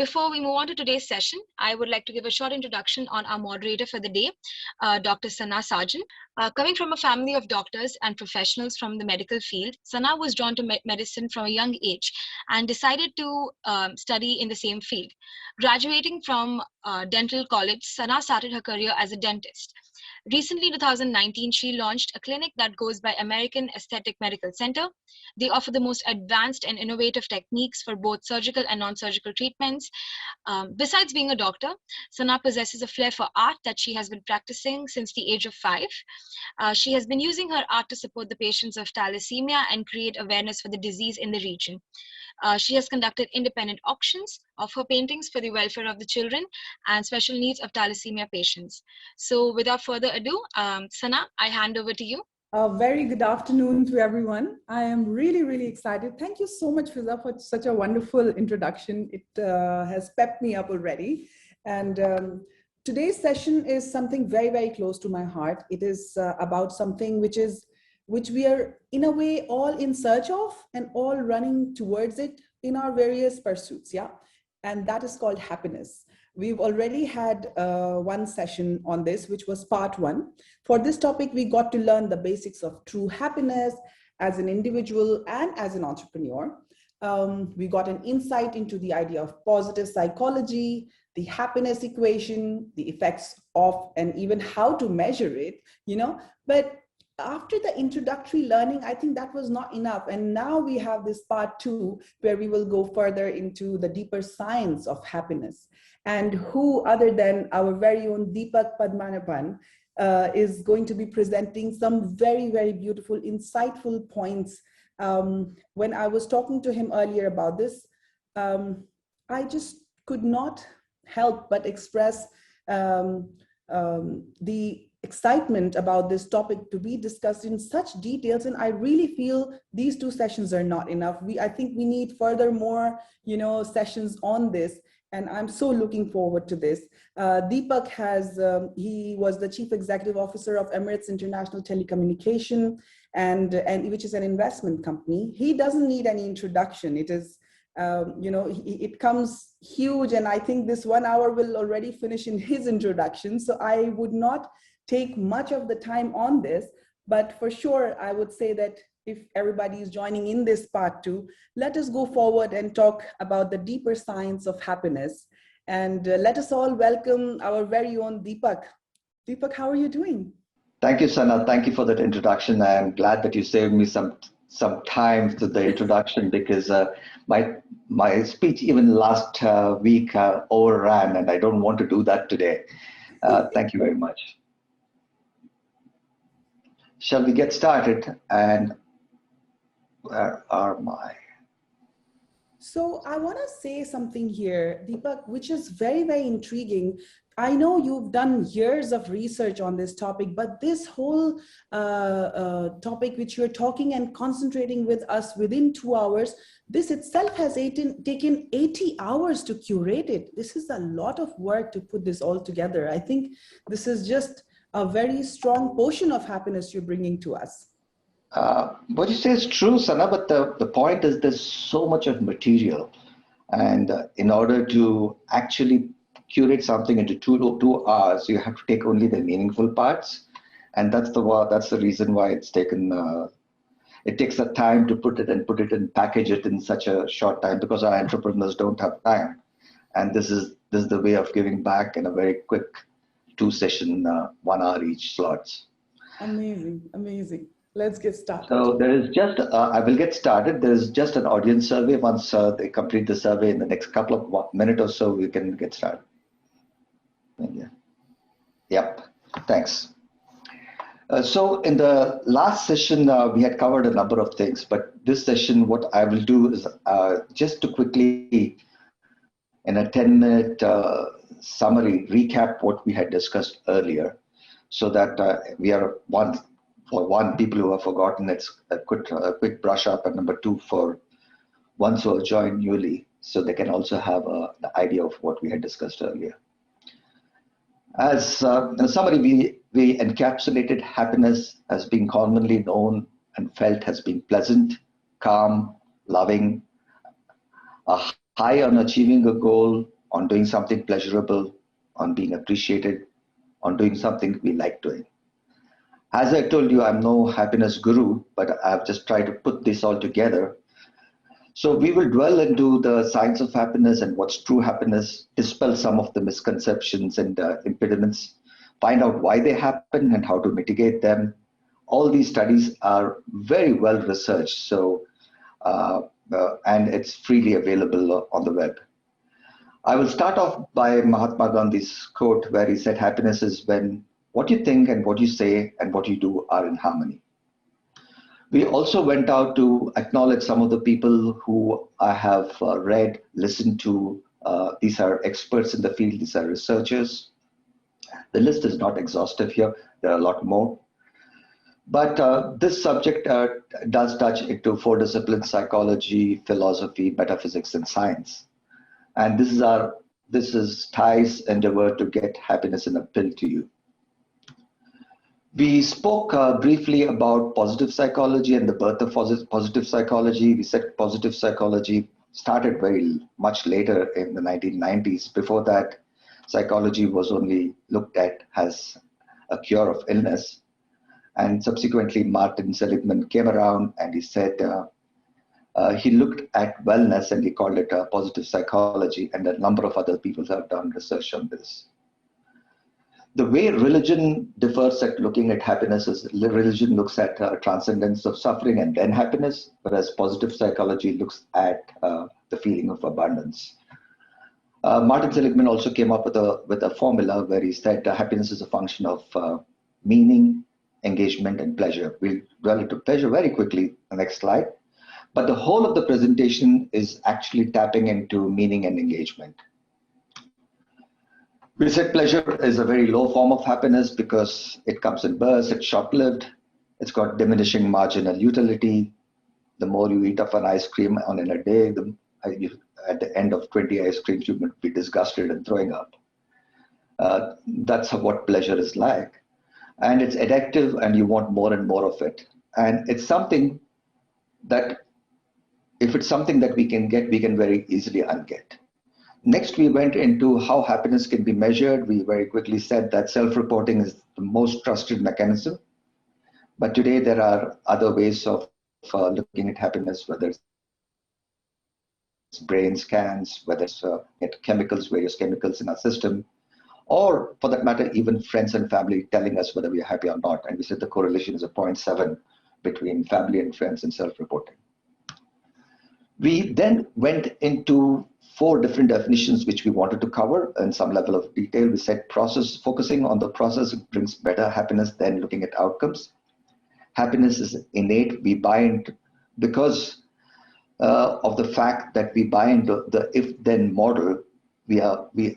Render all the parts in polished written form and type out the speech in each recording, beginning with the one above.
Before we move on to today's session, I would like to give a short introduction on our moderator for the day, Dr. Sana Sajan. Coming from a family of doctors and professionals from the medical field, Sana was drawn to medicine from a young age and decided to study in the same field. Graduating from dental college, Sana started her career as a dentist. Recently, in 2019, she launched a clinic that goes by American Aesthetic Medical Center. They offer the most advanced and innovative techniques for both surgical and non-surgical treatments. Besides being a doctor, Sana possesses a flair for art that she has been practicing since the age of 5. She has been using her art to support the patients of thalassemia and create awareness for the disease in the region. She has conducted independent auctions of her paintings for the welfare of the children and special needs of thalassemia patients. So without further ado, Sana, I hand over to you. A very good afternoon to everyone. I am really excited. Thank you so much, Fiza, for such a wonderful introduction. It has pepped me up already. And today's session is something very close to my heart. It is about something which we are in a way all in search of and all running towards it in our various pursuits, yeah? And that is called happiness. We've already had one session on this, which was part 1. For this topic, we got to learn the basics of true happiness as an individual and as an entrepreneur. We got an insight into the idea of positive psychology, the happiness equation, the effects of, and even how to measure it, you know. But after the introductory learning, I think that was not enough. And now we have this part 2, where we will go further into the deeper science of happiness. And who other than our very own Deepak Padmanabhan is going to be presenting some very beautiful, insightful points. When I was talking to him earlier about this, I just could not help but express the excitement about this topic to be discussed in such details. And I really feel these 2 sessions are not enough. I think we need furthermore, sessions on this. And I'm so looking forward to this. Deepak he was the Chief Executive Officer of Emirates International Telecommunication, and which is an investment company. He doesn't need any introduction. It is, it comes huge. And I think this 1 hour will already finish in his introduction. So I would not take much of the time on this, but for sure, I would say that if everybody is joining in this part 2, let us go forward and talk about the deeper science of happiness. And let us all welcome our very own Deepak. Deepak, how are you doing? Thank you, Sana. Thank you for that introduction. I'm glad that you saved me some time to the introduction, because my speech even last week overran, and I don't want to do that today. Thank you very much. Shall we get started? And where are my? So I want to say something here, Deepak, which is very intriguing. I know you've done years of research on this topic, but this whole topic which you're talking and concentrating with us within 2 hours, this itself has taken 80 hours to curate it. This is a lot of work to put this all together. I think this is just a very strong portion of happiness you're bringing to us. What you say is true, Sana, but the point is there's so much of material. And in order to actually curate something into 2 hours, you have to take only the meaningful parts. And that's the reason why it's taken, it takes the time to put it and package it in such a short time, because our entrepreneurs don't have time. And this is the way of giving back in a very quick 2-session, 1 hour each slots. Amazing. Let's get started. So there is just, I will get started. There is just an audience survey. Once they complete the survey in the next couple of minutes or so, we can get started. Yeah. Yep, thanks. So in the last session, we had covered a number of things, but this session, what I will do is just to quickly, in a 10-minute summary, recap what we had discussed earlier, so that we are people who have forgotten, it's a quick brush up, and number 2 for ones who have joined newly, so they can also have an idea of what we had discussed earlier. As in summary, we encapsulated happiness as being commonly known and felt as being pleasant, calm, loving, a high on achieving a goal, on doing something pleasurable, on being appreciated, on doing something we like doing. As I told you, I'm no happiness guru, but I've just tried to put this all together. So we will dwell into the science of happiness and what's true happiness, dispel some of the misconceptions and impediments, find out why they happen and how to mitigate them. All these studies are very well researched, and it's freely available on the web. I will start off by Mahatma Gandhi's quote where he said, happiness is when what you think and what you say and what you do are in harmony. We also went out to acknowledge some of the people who I have read, listened to. These are experts in the field, these are researchers. The list is not exhaustive here, there are a lot more. But this subject does touch into 4 disciplines: psychology, philosophy, metaphysics, and science. And this is Thai's endeavor to get happiness in a pill to you. We spoke briefly about positive psychology and the birth of positive psychology. We said positive psychology started very much later in the 1990s. Before that, psychology was only looked at as a cure of illness. And subsequently, Martin Seligman came around and he said, he looked at wellness and he called it positive psychology, and a number of other people have done research on this. The way religion differs at looking at happiness is religion looks at transcendence of suffering and then happiness, whereas positive psychology looks at the feeling of abundance. Martin Seligman also came up with a formula where he said happiness is a function of meaning, engagement, and pleasure. We'll dwell into pleasure very quickly. The next slide. But the whole of the presentation is actually tapping into meaning and engagement. We said pleasure is a very low form of happiness because it comes in bursts, it's short-lived, it's got diminishing marginal utility. The more you eat of an ice cream in a day, at the end of 20 ice creams, you would be disgusted and throwing up. That's what pleasure is like. And it's addictive and you want more and more of it. And it's something that, if it's something that we can get, we can very easily unget. Next, we went into how happiness can be measured. We very quickly said that self-reporting is the most trusted mechanism. But today there are other ways of looking at happiness, whether it's brain scans, whether it's chemicals, various chemicals in our system, or for that matter, even friends and family telling us whether we are happy or not. And we said the correlation is a 0.7 between family and friends and self-reporting. We then went into 4 different definitions which we wanted to cover in some level of detail. We said focusing on the process brings better happiness than looking at outcomes. Happiness is innate. We buy into, because of the fact that we buy into the if-then model,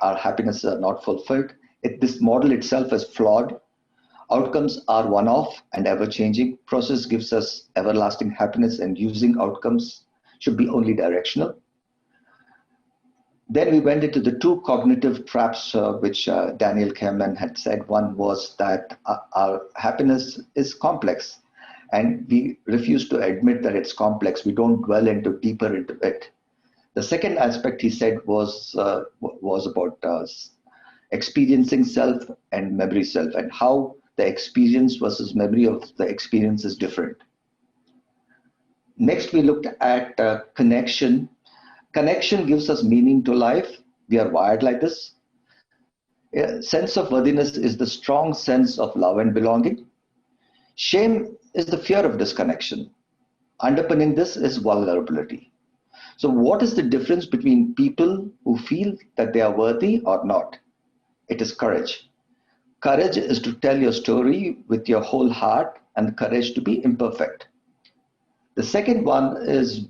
our happiness are not fulfilled. This model itself is flawed. Outcomes are one-off and ever-changing. Process gives us everlasting happiness, and using outcomes should be only directional. Then we went into the 2 cognitive traps which Daniel Kahneman had said. One was that our happiness is complex, and we refuse to admit that it's complex. We don't dwell deeper into it. The second aspect he said was about experiencing self and memory self, and how the experience versus memory of the experience is different. Next, we looked at connection. Connection gives us meaning to life. We are wired like this. A sense of worthiness is the strong sense of love and belonging. Shame is the fear of disconnection. Underpinning this is vulnerability. So what is the difference between people who feel that they are worthy or not? It is courage. Courage is to tell your story with your whole heart, and courage to be imperfect. The second one is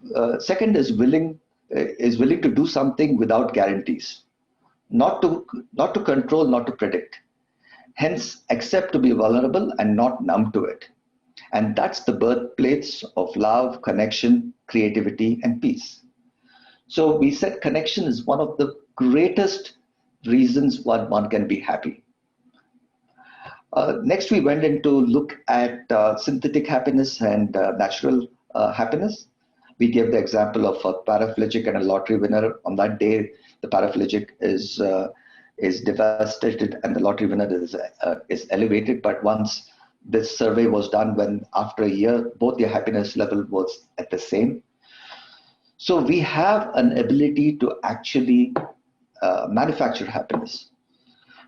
willing to do something without guarantees, not to control, not to predict. Hence, accept to be vulnerable and not numb to it. And that's the birthplace of love, connection, creativity, and peace. So we said connection is one of the greatest reasons one can be happy. Next, we went into look at synthetic happiness and natural happiness. We gave the example of a paraplegic and a lottery winner. On that day, the paraplegic is devastated and the lottery winner is elevated. But once this survey was done, when after a year, both their happiness level was at the same. So we have an ability to actually manufacture happiness.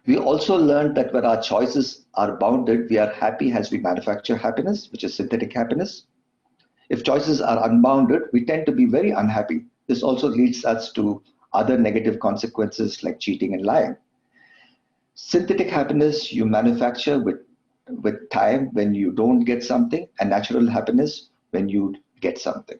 We also learned that when our choices are bounded, we are happy as we manufacture happiness, which is synthetic happiness. If choices are unbounded, we tend to be very unhappy. This also leads us to other negative consequences like cheating and lying. Synthetic happiness you manufacture with time when you don't get something, and natural happiness when you get something.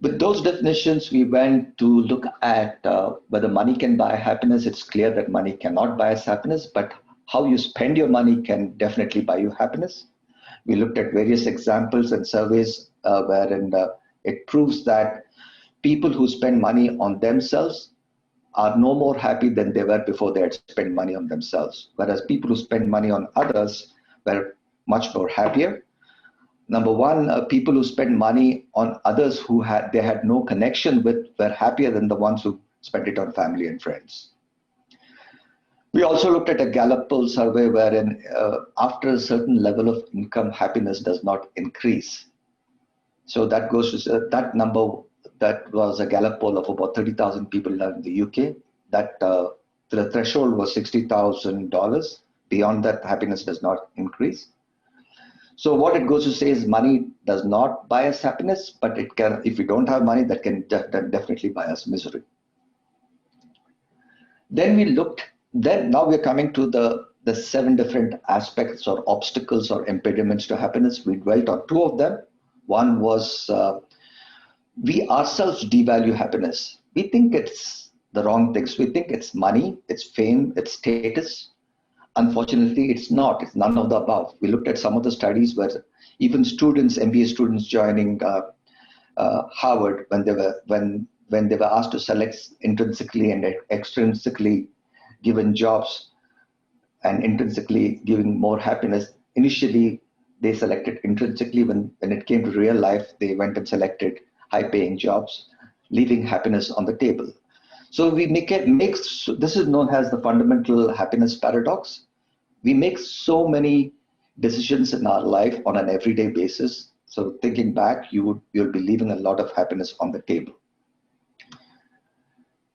With those definitions, we went to look at whether money can buy happiness. It's clear that money cannot buy us happiness, but how you spend your money can definitely buy you happiness. We looked at various examples and surveys wherein it proves that people who spend money on themselves are no more happy than they were before they had spent money on themselves, whereas people who spend money on others were much more happier. Number one, people who spend money on others who they had no connection with were happier than the ones who spent it on family and friends. We also looked at a Gallup poll survey wherein after a certain level of income, happiness does not increase. So that goes to that number, that was a Gallup poll of about 30,000 people in the UK. That the threshold was $60,000. Beyond that, happiness does not increase. So what it goes to say is money does not buy us happiness, but it can, if we don't have money, that can definitely buy us misery. Then we looked, now we're coming to the 7 different aspects or obstacles or impediments to happiness. We dwelt on 2 of them. One was we ourselves devalue happiness. We think it's the wrong things. We think it's money, it's fame, it's status. Unfortunately, it's not. It's none of the above. We looked at some of the studies where even students, MBA students joining Harvard, when they were asked to select intrinsically and extrinsically given jobs and intrinsically giving more happiness, initially they selected intrinsically. When it came to real life, they went and selected high-paying jobs, leaving happiness on the table. So we this is known as the fundamental happiness paradox. We make so many decisions in our life on an everyday basis. So thinking back, you'll be leaving a lot of happiness on the table.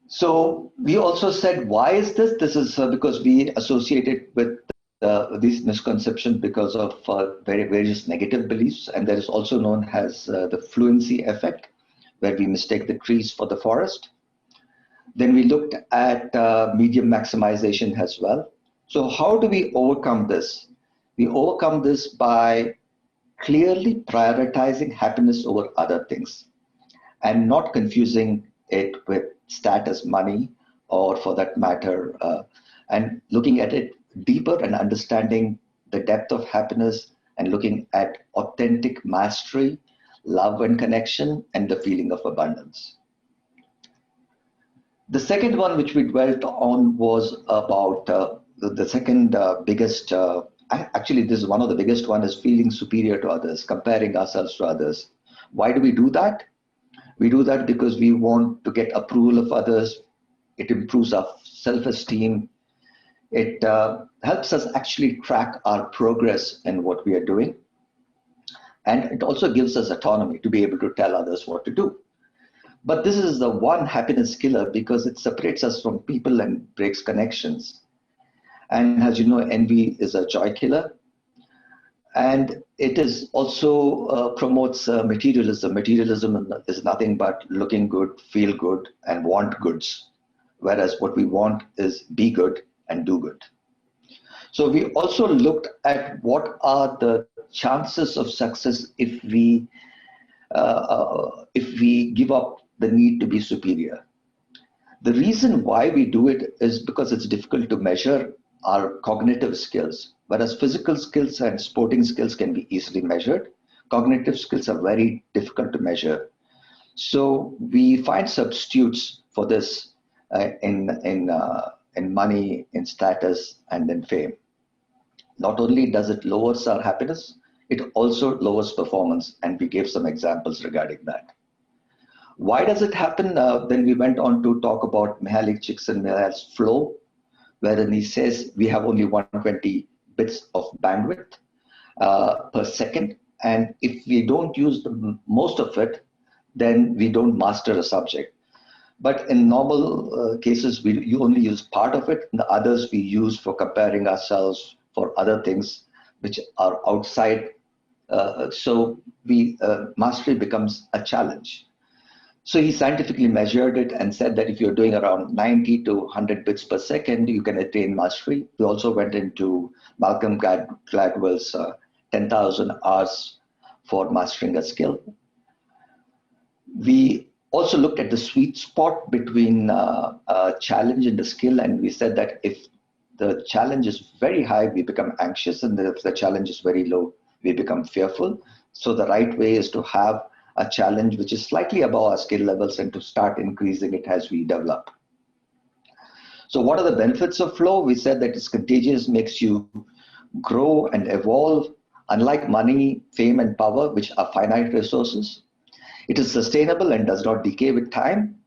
So we also said, why is this? This is because we associate it with these misconceptions because of various negative beliefs. And there is also known as the fluency effect, where we mistake the trees for the forest. Then we looked at medium maximization as well. So how do we overcome this? We overcome this by clearly prioritizing happiness over other things and not confusing it with status, money, or for that matter, and looking at it deeper and understanding the depth of happiness and looking at authentic mastery, love and connection, and the feeling of abundance. The second one which we dwelt on was about the second biggest, actually this is one of the biggest one, is feeling superior to others, comparing ourselves to others. Why do we do that? We do that because we want to get approval of others. It improves our self-esteem. It helps us actually track our progress in what we are doing. And it also gives us autonomy to be able to tell others what to do. But this is the one happiness killer because it separates us from people and breaks connections. And as you know, envy is a joy killer. And it is also promotes materialism. Materialism is nothing but looking good, feel good, and want goods. Whereas what we want is be good and do good. So we also looked at what are the chances of success if we give up the need to be superior. The reason why we do it is because it's difficult to measure our cognitive skills. Whereas physical skills and sporting skills can be easily measured, cognitive skills are very difficult to measure. So we find substitutes for this in money, in status, and in fame. Not only does it lowers our happiness, it also lowers performance, and we gave some examples regarding that. Why does it happen? Then we went on to talk about Mihaly Csikszentmihalyi's flow, wherein he says we have only 120 bits of bandwidth per second. And if we don't use most of it, then we don't master a subject. But in normal cases, you only use part of it, and the others we use for comparing ourselves for other things which are outside. So mastery becomes a challenge. So he scientifically measured it and said that if you're doing around 90 to 100 bits per second, you can attain mastery. We also went into Malcolm Gladwell's 10,000 hours for mastering a skill. We also looked at the sweet spot between a challenge and a skill, and we said that if the challenge is very high, we become anxious, and if the challenge is very low, we become fearful. So the right way is to have a challenge which is slightly above our skill levels and to start increasing it as we develop. So what are the benefits of flow? We said that it's contagious, makes you grow and evolve. Unlike money, fame, and power, which are finite resources, it is sustainable and does not decay with time.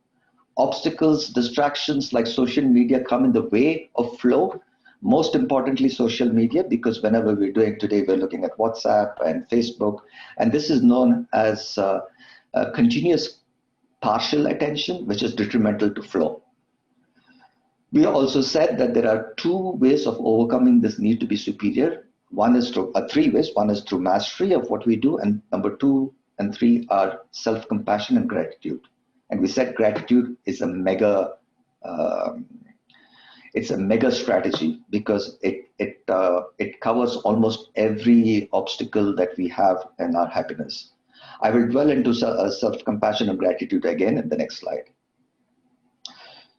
Obstacles, distractions like social media come in the way of flow. Most importantly, social media, because whenever we're doing today, we're looking at WhatsApp and Facebook, and this is known as continuous partial attention, which is detrimental to flow. We also said that there are two ways of overcoming this need to be superior. One is through three ways. One is through mastery of what we do, and number 2 and 3 are self-compassion and gratitude. And we said gratitude is a mega strategy because it covers almost every obstacle that we have in our happiness. I will dwell into self-compassion and gratitude again in the next slide.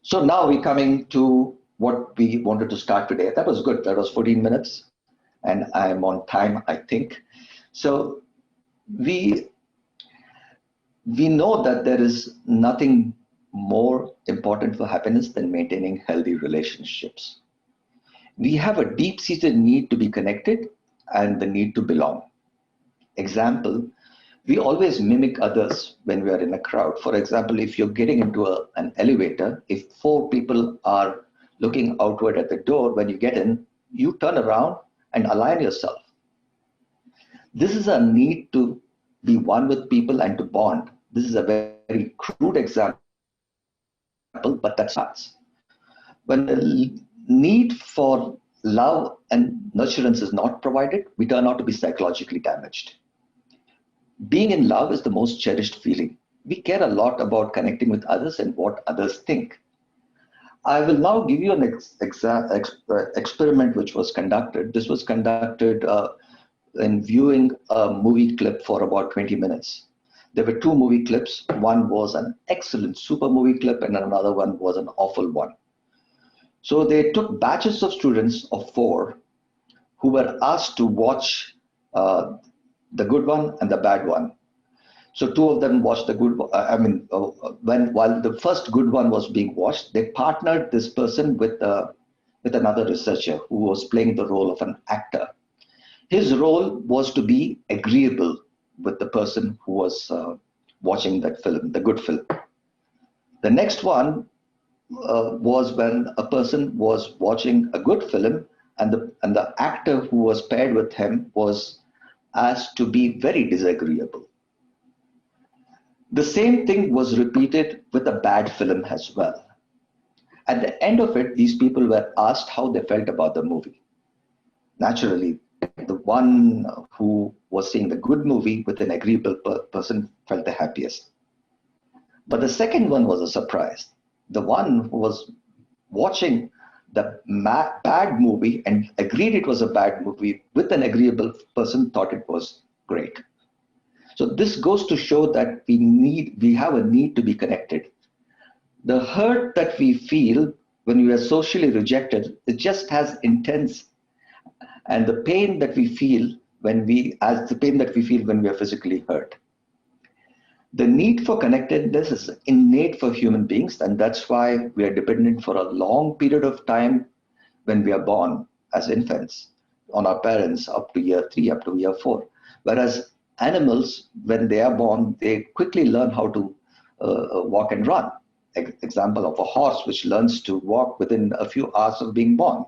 So now we're coming to what we wanted to start today. That was good. That was 14 minutes, and I'm on time, I think. So we know that there is nothing more important for happiness than maintaining healthy relationships. We have a deep-seated need to be connected and the need to belong. Example, we always mimic others when we are in a crowd. For example, if you're getting into an elevator, if 4 people are looking outward at the door, when you get in, you turn around and align yourself. This is a need to be one with people and to bond. This is a very crude example, but that starts. When the need for love and nurturance is not provided, we turn out to be psychologically damaged. Being in love is the most cherished feeling. We care a lot about connecting with others and what others think. I will now give you an experiment which was conducted. This was conducted in viewing a movie clip for about 20 minutes. There were 2 movie clips. One was an excellent super movie clip and another one was an awful one. So they took batches of students of 4 who were asked to watch the good one and the bad one. So 2 of them watched the good one. While the first good one was being watched, they partnered this person with another researcher who was playing the role of an actor. His role was to be agreeable with the person who was watching that film, the good film. The next one was when a person was watching a good film and the actor who was paired with him was asked to be very disagreeable. The same thing was repeated with a bad film as well. At the end of it, these people were asked how they felt about the movie. Naturally, the one who was seeing the good movie with an agreeable person felt the happiest. But the second one was a surprise. The one who was watching the bad movie and agreed it was a bad movie with an agreeable person thought it was great. So this goes to show that we have a need to be connected. The hurt that we feel when we are socially rejected, it just has intense, and the pain that we feel when we are physically hurt. The need for connectedness is innate for human beings, and that's why we are dependent for a long period of time when we are born as infants on our parents up to year 3, up to year 4. Whereas animals, when they are born, they quickly learn how to walk and run. Example of a horse which learns to walk within a few hours of being born.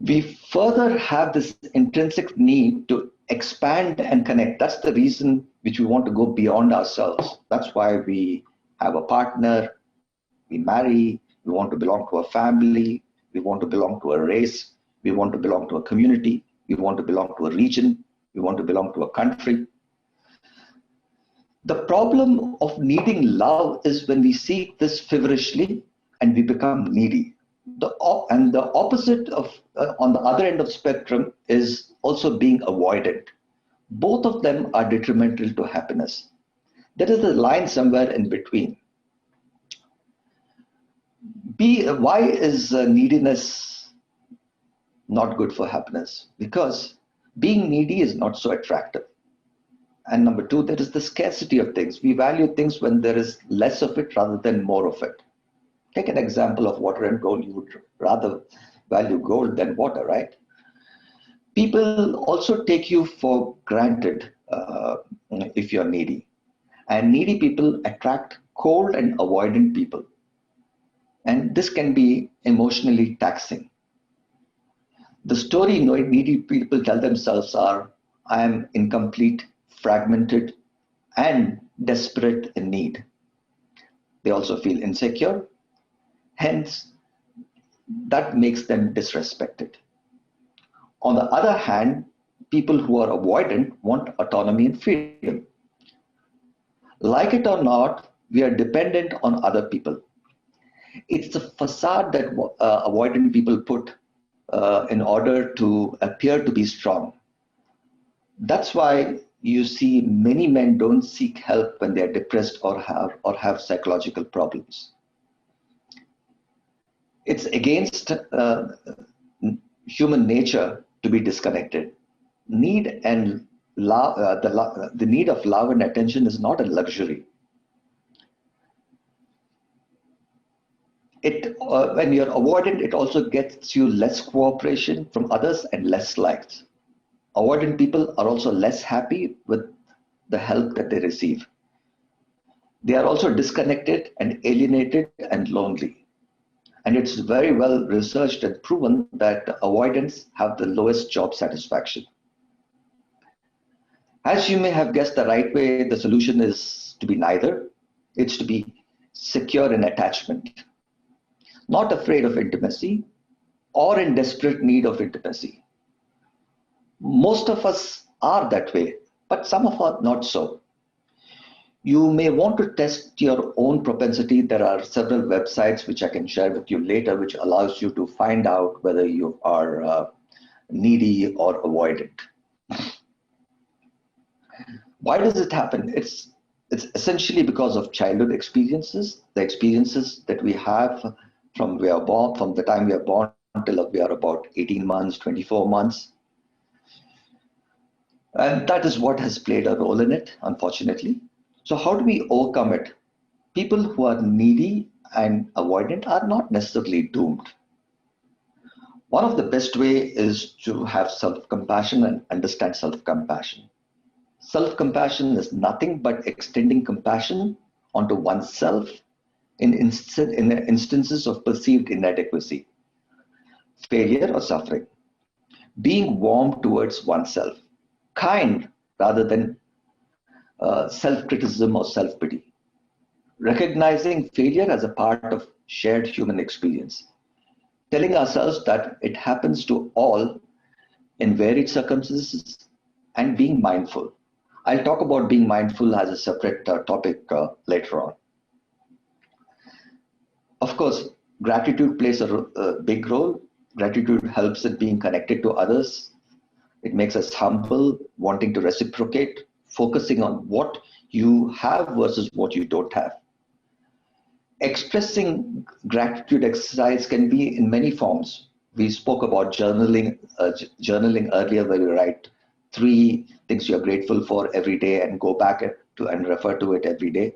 We further have this intrinsic need to expand and connect. That's the reason which we want to go beyond ourselves. That's why we have a partner, we marry, we want to belong to a family, we want to belong to a race, we want to belong to a community, we want to belong to a region, we want to belong to a country. The problem of needing love is when we seek this feverishly and we become needy. And the opposite of, on the other end of the spectrum, is also being avoidant. Both of them are detrimental to happiness. There is a line somewhere in between. Why is neediness not good for happiness? Because being needy is not so attractive. And number two, there is the scarcity of things. We value things when there is less of it rather than more of it. Take an example of water and gold. You would rather value gold than water, right? People also take you for granted if you're needy. And needy people attract cold and avoidant people. And this can be emotionally taxing. The story needy people tell themselves are, I am incomplete, fragmented, and desperate in need. They also feel insecure. Hence, that makes them disrespected. On the other hand, people who are avoidant want autonomy and freedom. Like it or not, we are dependent on other people. It's the facade that avoidant people put in order to appear to be strong. That's why you see many men don't seek help when they're depressed or have psychological problems. It's against human nature to be disconnected. Need and love, the need of love and attention is not a luxury. When you're avoidant, it also gets you less cooperation from others and less likes. Avoidant people are also less happy with the help that they receive. They are also disconnected and alienated and lonely. And it's very well researched and proven that avoidants have the lowest job satisfaction. As you may have guessed the right way, the solution is to be neither. It's to be secure in attachment, not afraid of intimacy or in desperate need of intimacy. Most of us are that way, but some of us not so. You may want to test your own propensity. There are several websites which I can share with you later, which allows you to find out whether you are needy or avoidant. Why does it happen? It's essentially because of childhood experiences, the experiences that we have from the time we are born until we are about 18 months, 24 months. And that is what has played a role in it, unfortunately. So how do we overcome it? People who are needy and avoidant are not necessarily doomed. One of the best ways is to have self-compassion and understand self-compassion. Self-compassion is nothing but extending compassion onto oneself in instances of perceived inadequacy, failure, or suffering. Being warm towards oneself, kind rather than self-criticism or self-pity. Recognizing failure as a part of shared human experience. Telling ourselves that it happens to all in varied circumstances, and being mindful. I'll talk about being mindful as a separate topic later on. Of course, gratitude plays a big role. Gratitude helps in being connected to others. It makes us humble, wanting to reciprocate, focusing on what you have versus what you don't have. Expressing gratitude exercise can be in many forms. We spoke about journaling earlier, where you write 3 things you're grateful for every day and go back to and refer to it every day.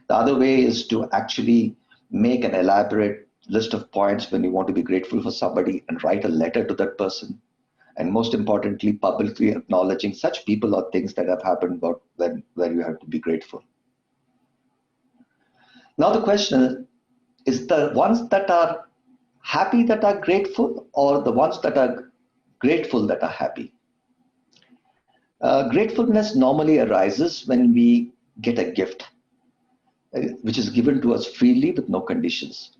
The other way is to actually make an elaborate list of points when you want to be grateful for somebody and write a letter to that person. And most importantly, publicly acknowledging such people or things that have happened where you have to be grateful. Now the question is the ones that are happy that are grateful, or the ones that are grateful that are happy? Gratefulness normally arises when we get a gift, which is given to us freely with no conditions.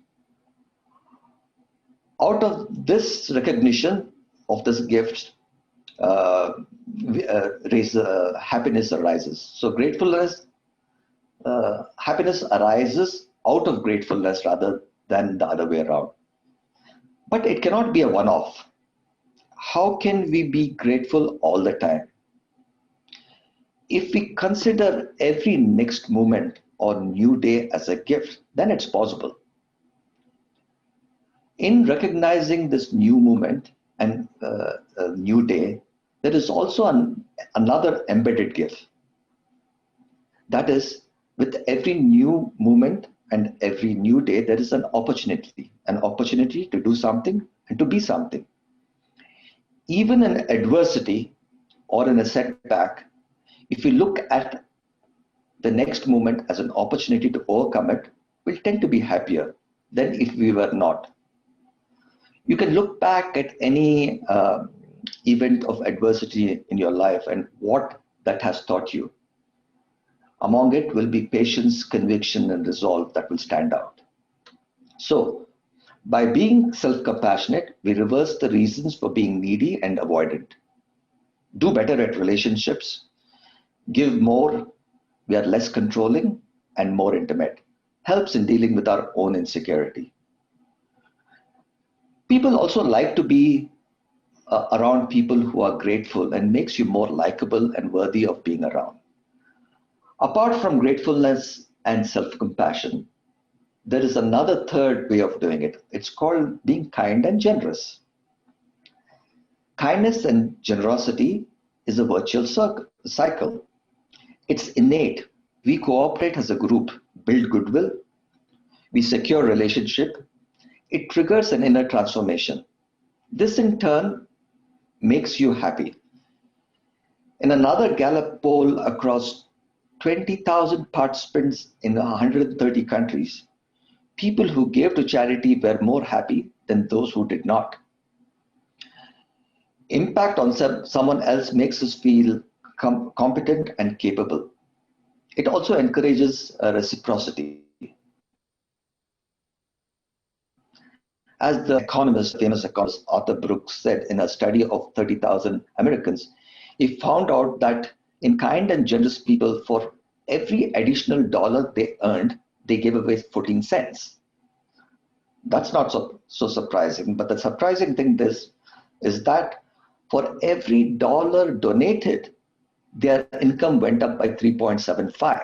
Out of this recognition of this gift, happiness arises. So happiness arises out of gratefulness rather than the other way around. But it cannot be a one-off. How can we be grateful all the time? If we consider every next moment or new day as a gift, then it's possible. In recognizing this new moment and a new day, there is also another embedded gift. That is, with every new moment and every new day, there is an opportunity to do something and to be something. Even in adversity or in a setback, if we look at the next moment as an opportunity to overcome it, we'll tend to be happier than if we were not. You can look back at any event of adversity in your life and what that has taught you. Among it will be patience, conviction, and resolve that will stand out. So, by being self-compassionate, we reverse the reasons for being needy and avoidant. Do better at relationships, give more, we are less controlling and more intimate. Helps in dealing with our own insecurity. People also like to be around people who are grateful and makes you more likable and worthy of being around. Apart from gratefulness and self-compassion, there is another third way of doing it. It's called being kind and generous. Kindness and generosity is a virtual cycle. It's innate. We cooperate as a group, build goodwill, we secure relationship. It triggers an inner transformation. This in turn makes you happy. In another Gallup poll across 20,000 participants in 130 countries, people who gave to charity were more happy than those who did not. Impact on someone else makes us feel competent and capable. It also encourages reciprocity. As the famous economist Arthur Brooks said in a study of 30,000 Americans, he found out that in kind and generous people, for every additional dollar they earned, they gave away 14 cents. That's not so surprising, but the surprising thing is that for every dollar donated, their income went up by 3.75.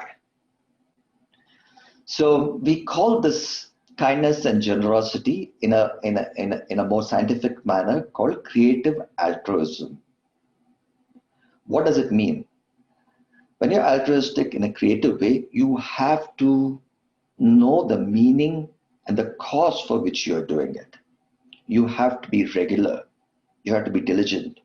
So we call this kindness and generosity in a more scientific manner called creative altruism. What does it mean? When you're altruistic in a creative way, you have to know the meaning and the cause for which you're doing it. You have to be regular. You have to be diligent.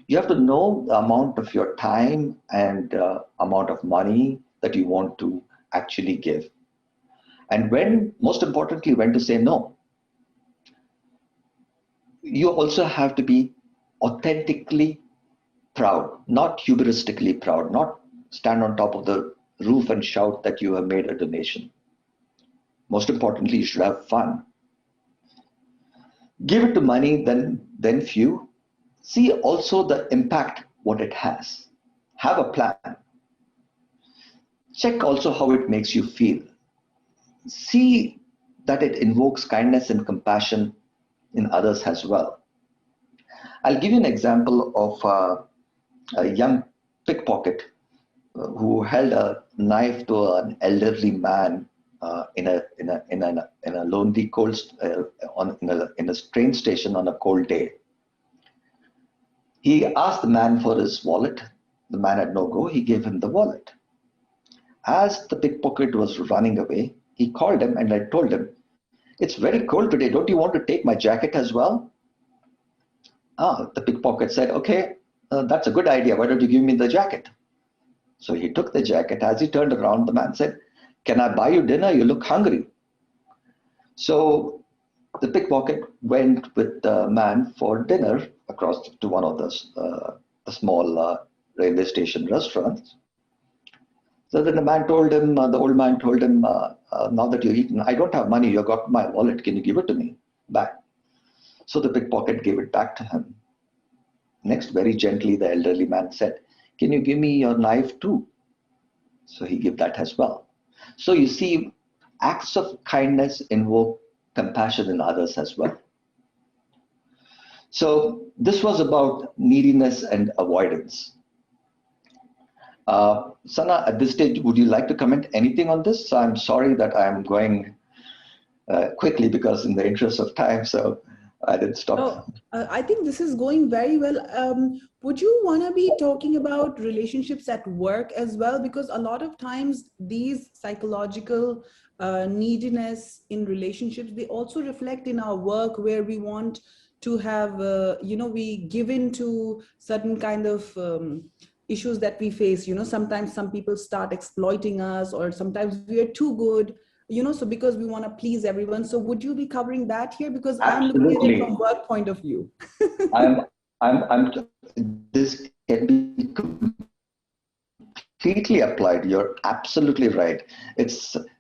You have to know the amount of your time and amount of money that you want to actually give. And most importantly, when to say no. You also have to be authentically proud, not hubristically proud, not stand on top of the roof and shout that you have made a donation. Most importantly, you should have fun. Give it to money, then few. See also the impact, what it has. Have a plan. Check also how it makes you feel. See that it invokes kindness and compassion in others as well. I'll give you an example of a young pickpocket who held a knife to an elderly man in a lonely in a train station on a cold day. He asked the man for his wallet. The man had no go. He gave him the wallet. As the pickpocket was running away, he called him and I told him, "It's very cold today. Don't you want to take my jacket as well?" The pickpocket said, okay, that's a good idea. Why don't you give me the jacket? So he took the jacket. As he turned around, the man said, can I buy you dinner? You look hungry. So the pickpocket went with the man for dinner across to one of the small railway station restaurants. So then the old man told him, now that you've eaten, I don't have money. You got my wallet. Can you give it to me back? So the pickpocket gave it back to him. Next, very gently, the elderly man said, can you give me your knife too? So he gave that as well. So you see, acts of kindness invoke compassion in others as well. So this was about neediness and avoidance. Sana, at this stage, would you like to comment anything on this? I'm sorry that I'm going quickly because in the interest of time, so I didn't stop. I think this is going very well. Would you want to be talking about relationships at work as well? Because a lot of times these psychological neediness in relationships, they also reflect in our work where we want to have, we give in to certain kind of issues that we face. Sometimes some people start exploiting us, or sometimes we are too good. So because we want to please everyone. So would you be covering that here? Because I'm looking at it from work point of view. This can be completely applied. You're absolutely right.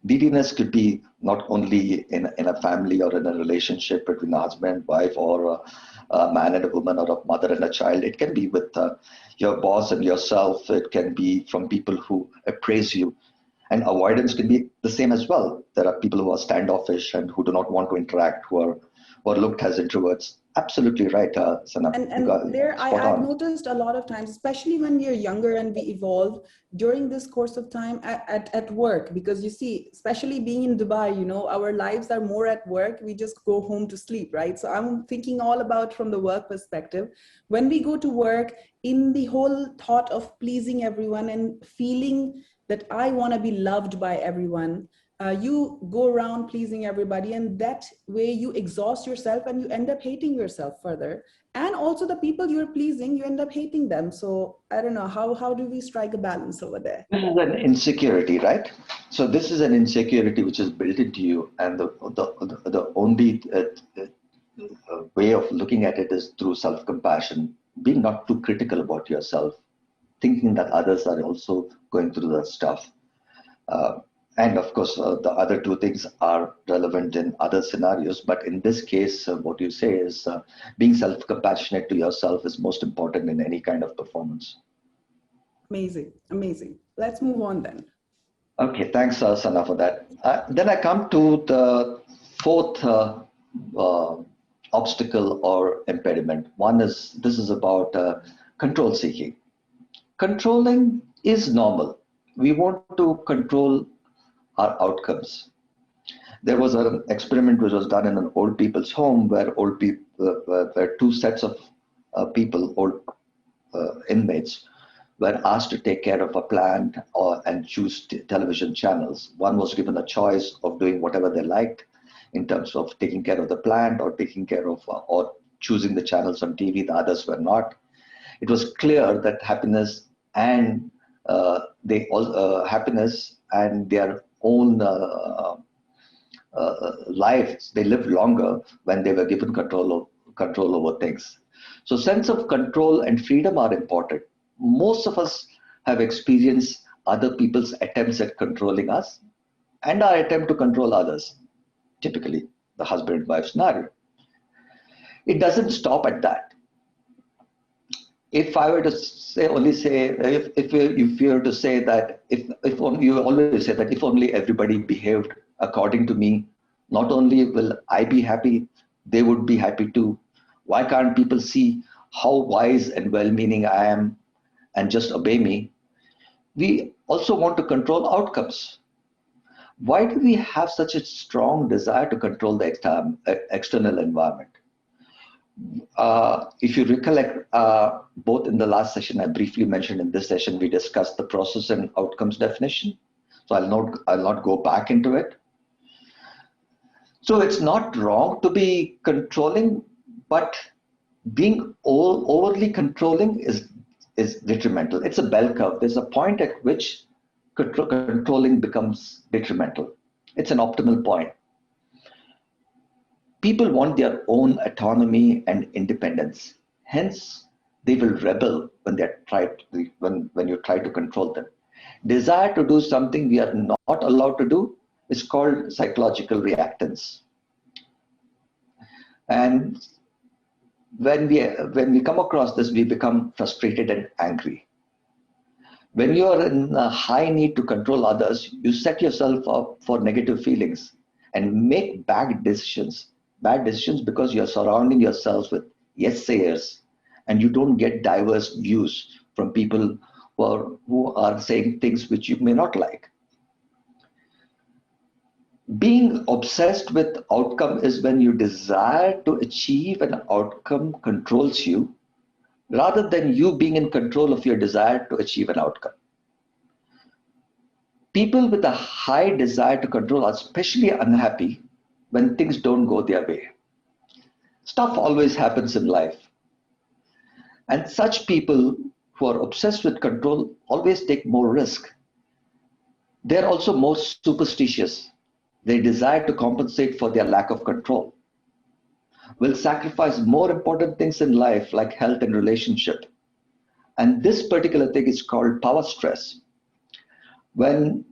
Neediness could be not only in a family or in a relationship between a husband and wife, or a man and a woman, or a mother and a child. It can be with your boss and yourself. It can be from people who appraise you. And avoidance can be the same as well. There are people who are standoffish and who do not want to interact, who are looked as introverts. Absolutely right, Sana. And there, I've noticed a lot of times, especially when we are younger and we evolve during this course of time at work, because you see, especially being in Dubai, our lives are more at work. We just go home to sleep, right? So I'm thinking all about from the work perspective. When we go to work, in the whole thought of pleasing everyone and feeling that I want to be loved by everyone, you go around pleasing everybody, and that way you exhaust yourself and you end up hating yourself further. And also the people you're pleasing, you end up hating them. So I don't know, how do we strike a balance over there? This is an insecurity, right? So this is an insecurity which is built into you, and the only way of looking at it is through self-compassion, being not too critical about yourself, thinking that others are also going through that stuff. And of course, the other two things are relevant in other scenarios. But in this case, what you say is being self-compassionate to yourself is most important in any kind of performance. Amazing, amazing. Let's move on then. Okay, thanks, Sana, for that. Then I come to the fourth obstacle or impediment. This is about control seeking. Controlling is normal. We want to control our outcomes. There was an experiment which was done in an old people's home where where two sets of old inmates, were asked to take care of a plant and choose television channels. One was given a choice of doing whatever they liked in terms of taking care of the plant or taking care of or choosing the channels on TV. The others were not. It was clear that happiness and happiness and their own lives, they lived longer when they were given control over things. So sense of control and freedom are important. Most of us have experienced other people's attempts at controlling us and our attempt to control others, typically the husband and wife scenario. It doesn't stop at that. If I were to if you were to say that, if only, you always say that if only everybody behaved according to me, not only will I be happy, they would be happy too. Why can't people see how wise and well-meaning I am and just obey me? We also want to control outcomes. Why do we have such a strong desire to control the external environment? If you recollect, both in the last session, I briefly mentioned in this session, we discussed the process and outcomes definition. So I'll not go back into it. So it's not wrong to be controlling, but being overly controlling is detrimental. It's a bell curve. There's a point at which controlling becomes detrimental. It's an optimal point. People want their own autonomy and independence. Hence, they will rebel when when you try to control them. Desire to do something we are not allowed to do is called psychological reactance. And when we come across this, we become frustrated and angry. When you are in a high need to control others, you set yourself up for negative feelings and make bad decisions because you're surrounding yourselves with yes sayers, and you don't get diverse views from people who are saying things which you may not like. Being obsessed with outcome is when your desire to achieve an outcome controls you, rather than you being in control of your desire to achieve an outcome. People with a high desire to control are especially unhappy when things don't go their way. Stuff always happens in life. And such people who are obsessed with control always take more risk. They're also more superstitious. They desire to compensate for their lack of control. Will sacrifice more important things in life like health and relationship. And this particular thing is called power stress. When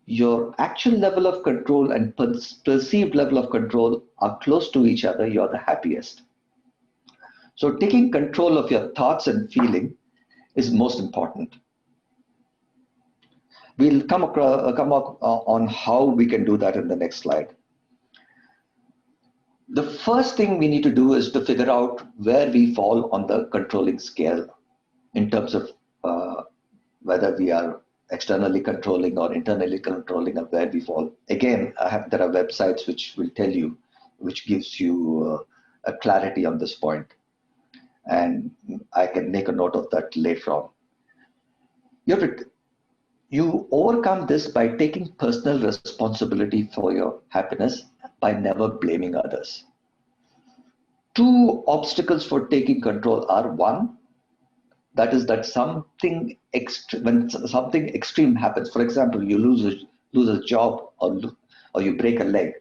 your actual level of control and perceived level of control are close to each other, you're the happiest. So taking control of your thoughts and feeling is most important. We'll come up on how we can do that in the next slide. The first thing we need to do is to figure out where we fall on the controlling scale in terms of whether we are externally controlling or internally controlling, or where we fall. Again, there are websites which will tell you, which gives you a clarity on this point. And I can make a note of that later on. You overcome this by taking personal responsibility for your happiness by never blaming others. Two obstacles for taking control are: one, that is that when something extreme happens, for example, you lose a job or you break a leg,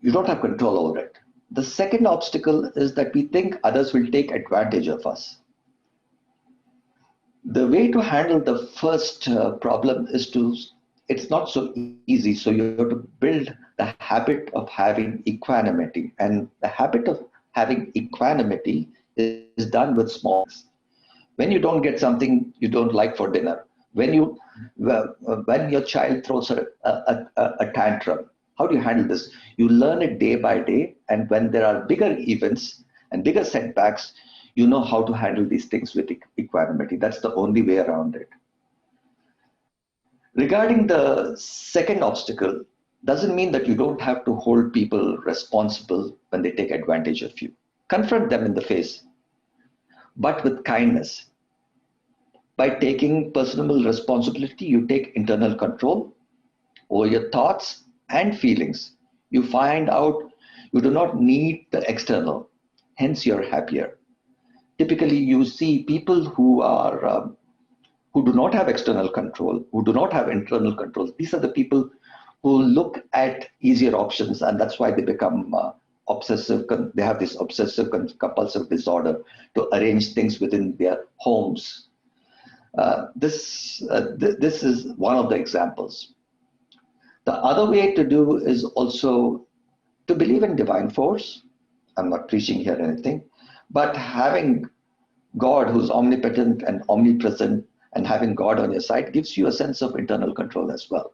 you don't have control over it. The second obstacle is that we think others will take advantage of us. The way to handle the first problem is it's not so easy. So you have to build the habit of having equanimity. And the habit of having equanimity is done with small things. When you don't get something you don't like for dinner, when your child throws a tantrum, how do you handle this? You learn it day by day. And when there are bigger events and bigger setbacks, you know how to handle these things with equanimity. That's the only way around it. Regarding the second obstacle, doesn't mean that you don't have to hold people responsible when they take advantage of you. Confront them in the face, but with kindness. By taking personal responsibility, you take internal control over your thoughts and feelings. You find out you do not need the external, hence you're happier. Typically, you see people who do not have external control, who do not have internal control. These are the people who look at easier options, and that's why they become obsessive. They have this obsessive compulsive disorder to arrange things within their homes. This is one of the examples. The other way to do is also to believe in divine force. I'm not preaching here anything, but having God who's omnipotent and omnipresent and having God on your side gives you a sense of internal control as well.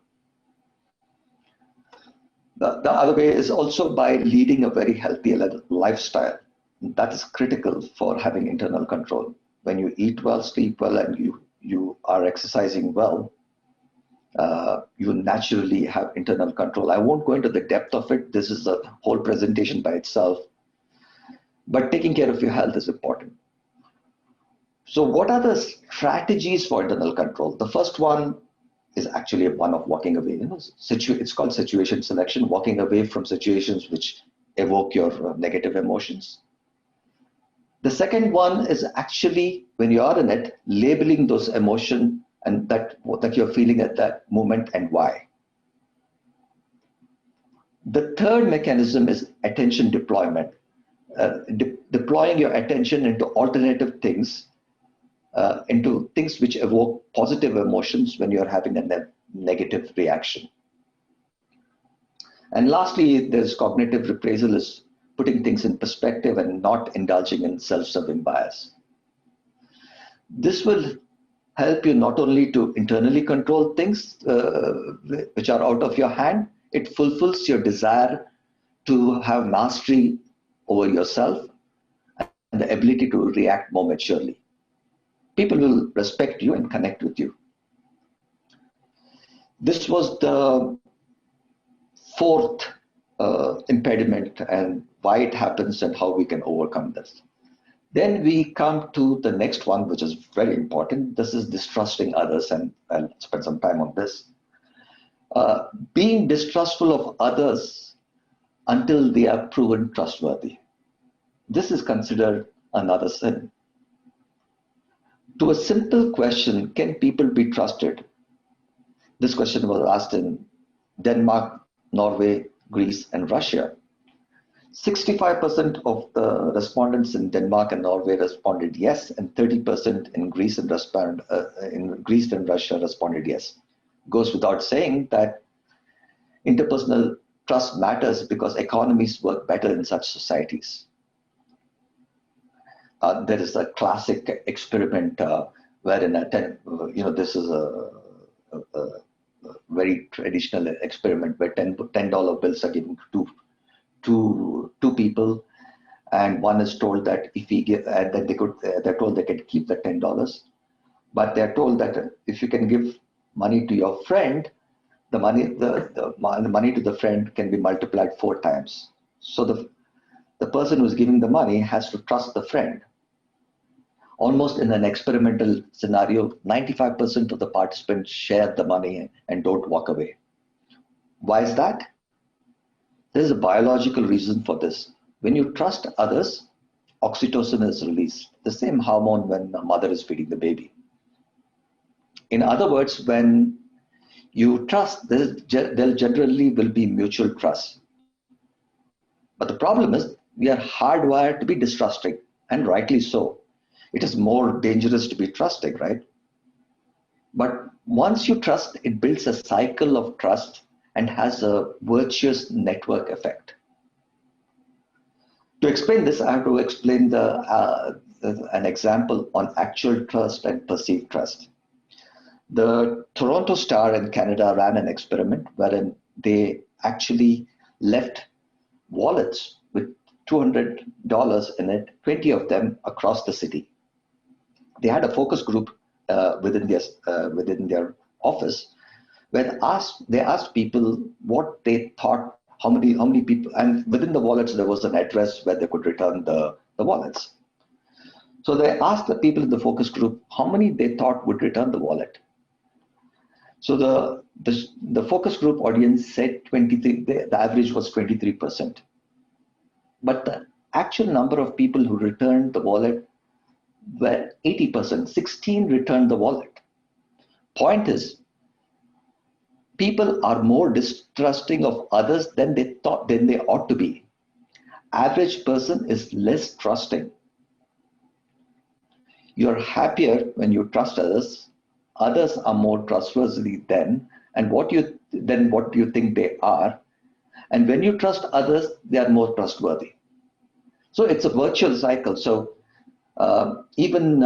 The other way is also by leading a very healthy lifestyle. That is critical for having internal control. When you eat well, sleep well, and you are exercising well, you naturally have internal control. I won't go into the depth of it. This is a whole presentation by itself. But taking care of your health is important. So what are the strategies for internal control? The first one is actually one of walking away. It's called situation selection, walking away from situations which evoke your negative emotions. The second one is actually, when you are in it, labeling those emotions and that you're feeling at that moment and why. The third mechanism is attention deployment, deploying your attention into alternative things, into things which evoke positive emotions when you're having a negative reaction. And lastly, there's cognitive reappraisal, is putting things in perspective and not indulging in self-serving bias. This will help you not only to internally control things which are out of your hand, it fulfills your desire to have mastery over yourself and the ability to react more maturely. People will respect you and connect with you. This was the fourth impediment and why it happens and how we can overcome this. Then we come to the next one, which is very important. This is distrusting others, and I'll spend some time on this. Being distrustful of others until they are proven trustworthy. This is considered another sin. To a simple question, can people be trusted? This question was asked in Denmark, Norway, Greece, and Russia. 65% of the respondents in Denmark and Norway responded yes, and 30% in Greece and Russia responded yes. Goes without saying that interpersonal trust matters because economies work better in such societies. There is a classic experiment wherein this is a very traditional experiment where $10 bills are given to two people, and one is told that if he give, and then they're told they can keep the $10, but they're told that if you can give money to your friend, the money to the friend can be multiplied 4 times. So the person who's giving the money has to trust the friend. Almost in an experimental scenario, 95% of the participants share the money and don't walk away. Why is that? There is a biological reason for this. When you trust others, oxytocin is released, the same hormone when a mother is feeding the baby. In other words, when you trust, there generally will be mutual trust. But the problem is we are hardwired to be distrusting, and rightly so. It is more dangerous to be trusting, right? But once you trust, it builds a cycle of trust and has a virtuous network effect. To explain this, I have to explain an example on actual trust and perceived trust. The Toronto Star in Canada ran an experiment wherein they actually left wallets with $200 in it, 20 of them across the city. They had a focus group within their office where they asked people what they thought, how many people, and within the wallets there was an address where they could return the wallets. So they asked the people in the focus group how many they thought would return the wallet. So the focus group audience said 23. The average was 23%, but the actual number of people who returned the wallet were 80%. 16 returned the wallet. Point is, people are more distrusting of others than they ought to be. Average person is less trusting. You're happier when you trust others. Others are more trustworthy than what you think they are. And when you trust others, they are more trustworthy. So it's a virtual cycle. So even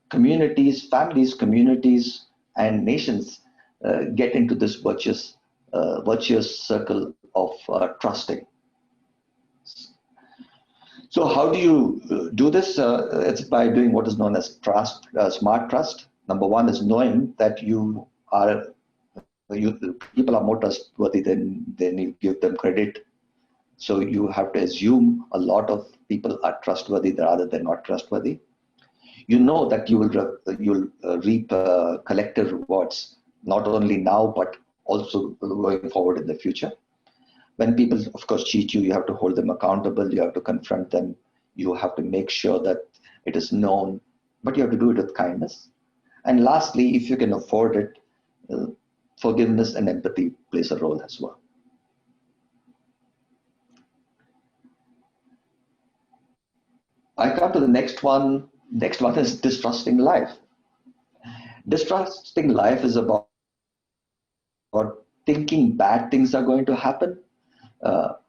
communities, families, communities, and nations get into this virtuous circle of trusting. So how do you do this? It's by doing what is known as trust, smart trust. Number one is knowing that people are more trustworthy than you give them credit. So you have to assume a lot of people are trustworthy rather than not trustworthy. You know that you'll reap collective rewards, not only now, but also going forward in the future. When people, of course, cheat you, you have to hold them accountable. You have to confront them. You have to make sure that it is known, but you have to do it with kindness. And lastly, if you can afford it, forgiveness and empathy plays a role as well. I come to the next one. Next one is distrusting life. Distrusting life is about thinking bad things are going to happen,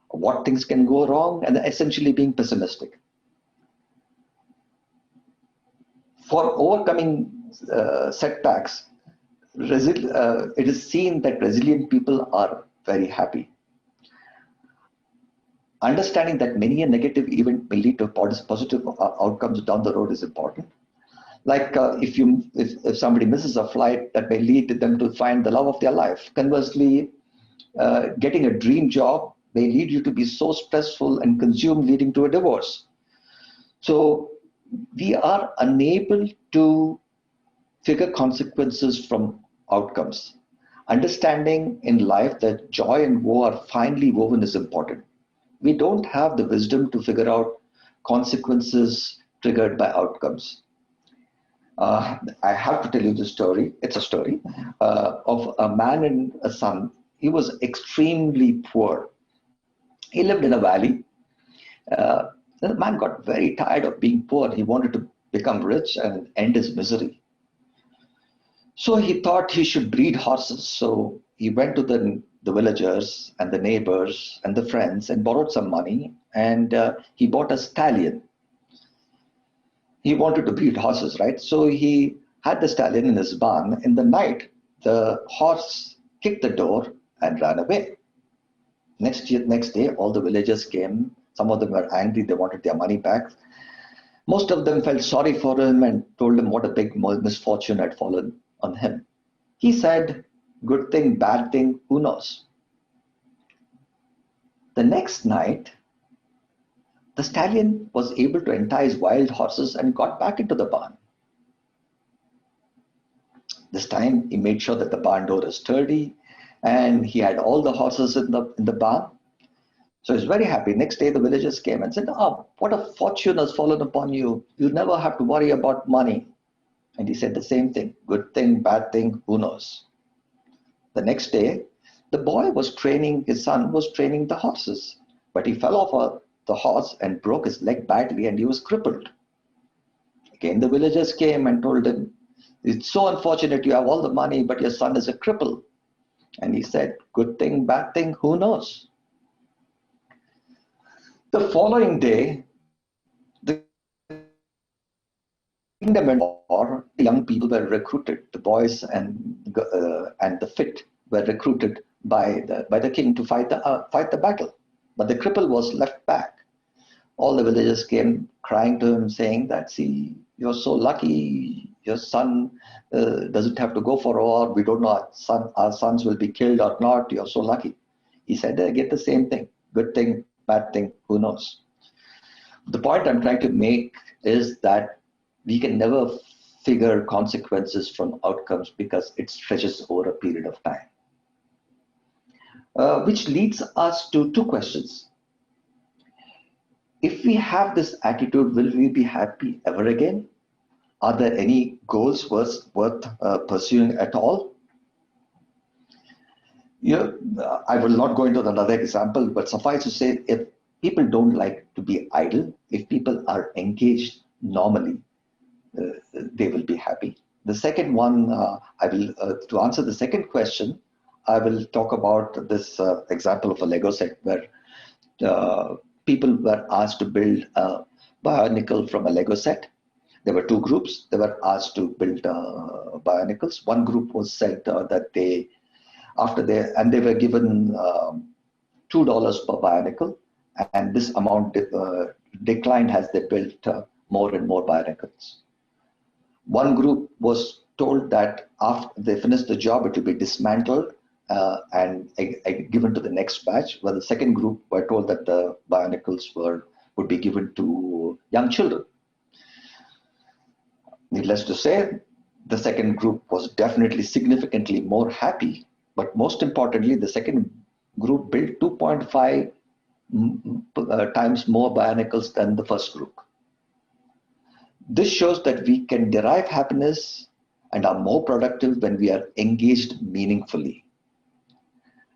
what things can go wrong, and essentially being pessimistic. For overcoming setbacks, it is seen that resilient people are very happy. Understanding that many a negative event may lead to positive outcomes down the road is important. Like if somebody misses a flight, that may lead them to find the love of their life. Conversely, getting a dream job may lead you to be so stressful and consumed, leading to a divorce. So we are unable to figure consequences from outcomes. Understanding in life that joy and woe are finely woven is important. We don't have the wisdom to figure out consequences triggered by outcomes. I have to tell you this story. It's a story of a man and a son. He was extremely poor. He lived in a valley. The man got very tired of being poor. He wanted to become rich and end his misery. So he thought he should breed horses. So he went to the villagers and the neighbors and the friends and borrowed some money, and he bought a stallion. He wanted to breed horses, right? So he had the stallion in his barn. In the night, the horse kicked the door and ran away. Next day, all the villagers came. Some of them were angry. They wanted their money back. Most of them felt sorry for him and told him what a big misfortune had fallen on him. He said, good thing, bad thing, who knows? The next night, the stallion was able to entice wild horses and got back into the barn. This time, he made sure that the barn door is sturdy, and he had all the horses in the barn. So he's very happy. Next day, the villagers came and said, oh, what a fortune has fallen upon you. You never have to worry about money. And he said the same thing. Good thing, bad thing, who knows? The next day, the boy was training, his son was training the horses, but he fell off the horse and broke his leg badly, and he was crippled. Again, the villagers came and told him, it's so unfortunate, you have all the money, but your son is a cripple. And he said, good thing, bad thing, who knows? The following day, the kingdom or the young people were recruited, the boys and the fit were recruited by the king to fight the battle. But the cripple was left back. All the villagers came crying to him, saying that, see, you're so lucky, your son doesn't have to go for war. We don't know our sons will be killed or not. You're so lucky. He said, I get the same thing. Good thing, bad thing, who knows? The point I'm trying to make is that we can never figure consequences from outcomes because it stretches over a period of time. Which leads us to two questions. If we have this attitude, will we be happy ever again? Are there any goals worth pursuing at all? I will not go into another example, but suffice to say, if people don't like to be idle, if people are engaged normally, they will be happy. The second one, to answer the second question, I will talk about this example of a Lego set where people were asked to build a bionicle from a Lego set. There were two groups. They were asked to build bionicles. One group was said that they were given $2 per bionicle, and this amount declined as they built more and more bionicles. One group was told that after they finished the job, it will be dismantled and given to the next batch, while the second group were told that the bionicles would be given to young children. Needless to say, the second group was definitely significantly more happy, but most importantly, the second group built 2.5 times more bionicles than the first group. This shows that we can derive happiness and are more productive when we are engaged meaningfully.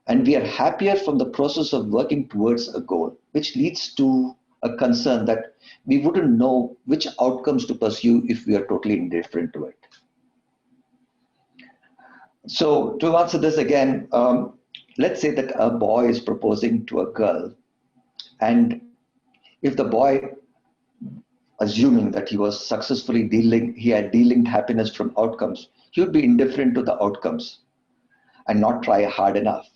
And we are happier from the process of working towards a goal, which leads to a concern that we wouldn't know which outcomes to pursue if we are totally indifferent to it. So to answer this again, let's say that a boy is proposing to a girl, and if the boy, assuming that he was successfully he had delinked happiness from outcomes, he would be indifferent to the outcomes and not try hard enough.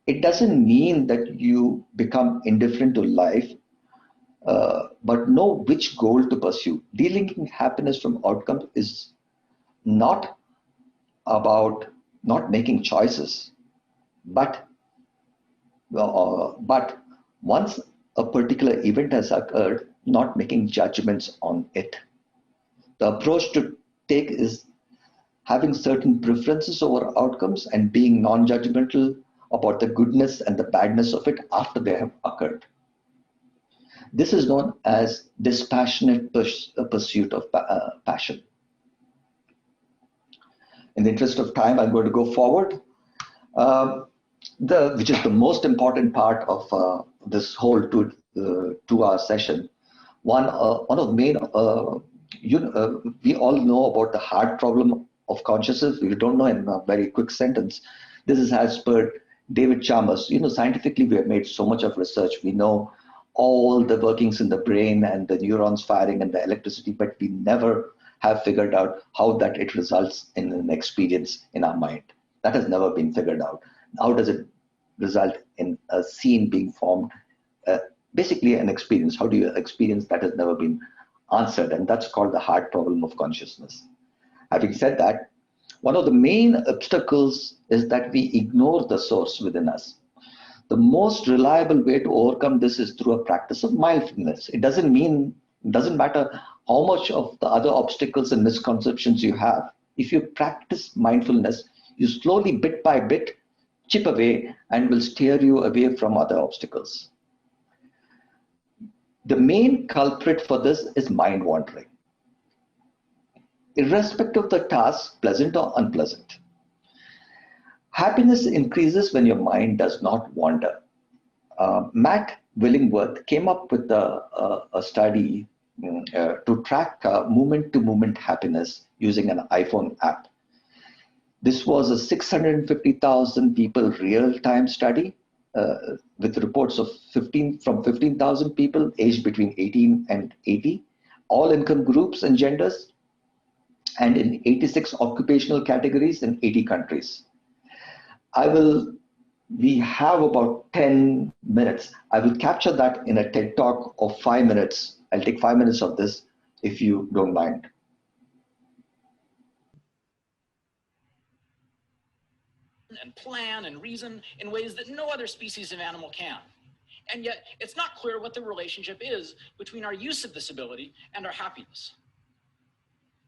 It doesn't mean that you become indifferent to life, but know which goal to pursue. Delinking happiness from outcomes is not about not making choices, but once a particular event has occurred, not making judgments on it. The approach to take is having certain preferences over outcomes and being non-judgmental about the goodness and the badness of it after they have occurred. This is known as dispassionate pursuit of passion. In the interest of time, I'm going to go forward, which is the most important part of this whole 2-hour session. One of the main, we all know about the hard problem of consciousness. We don't know in a very quick sentence. This is as per David Chalmers. Scientifically, we have made so much of research. We know all the workings in the brain and the neurons firing and the electricity, but we never have figured out how that it results in an experience in our mind. That has never been figured out. How does it result in a scene being formed? Basically an experience. How do you experience that has never been answered? And that's called the hard problem of consciousness. Having said that, one of the main obstacles is that we ignore the source within us. The most reliable way to overcome this is through a practice of mindfulness. It doesn't matter how much of the other obstacles and misconceptions you have. If you practice mindfulness, you slowly, bit by bit, chip away and will steer you away from other obstacles. The main culprit for this is mind wandering. Irrespective of the task, pleasant or unpleasant. Happiness increases when your mind does not wander. Matt Willingworth came up with a study to track moment-to-moment happiness using an iPhone app. This was a 650,000 people real-time study with reports of 15,000 people aged between 18 and 80, all income groups and genders, and in 86 occupational categories in 80 countries. We have about 10 minutes. I will capture that in a TED Talk of 5 minutes. I'll take 5 minutes of this if you don't mind. And plan and reason in ways that no other species of animal can. And yet, it's not clear what the relationship is between our use of this ability and our happiness.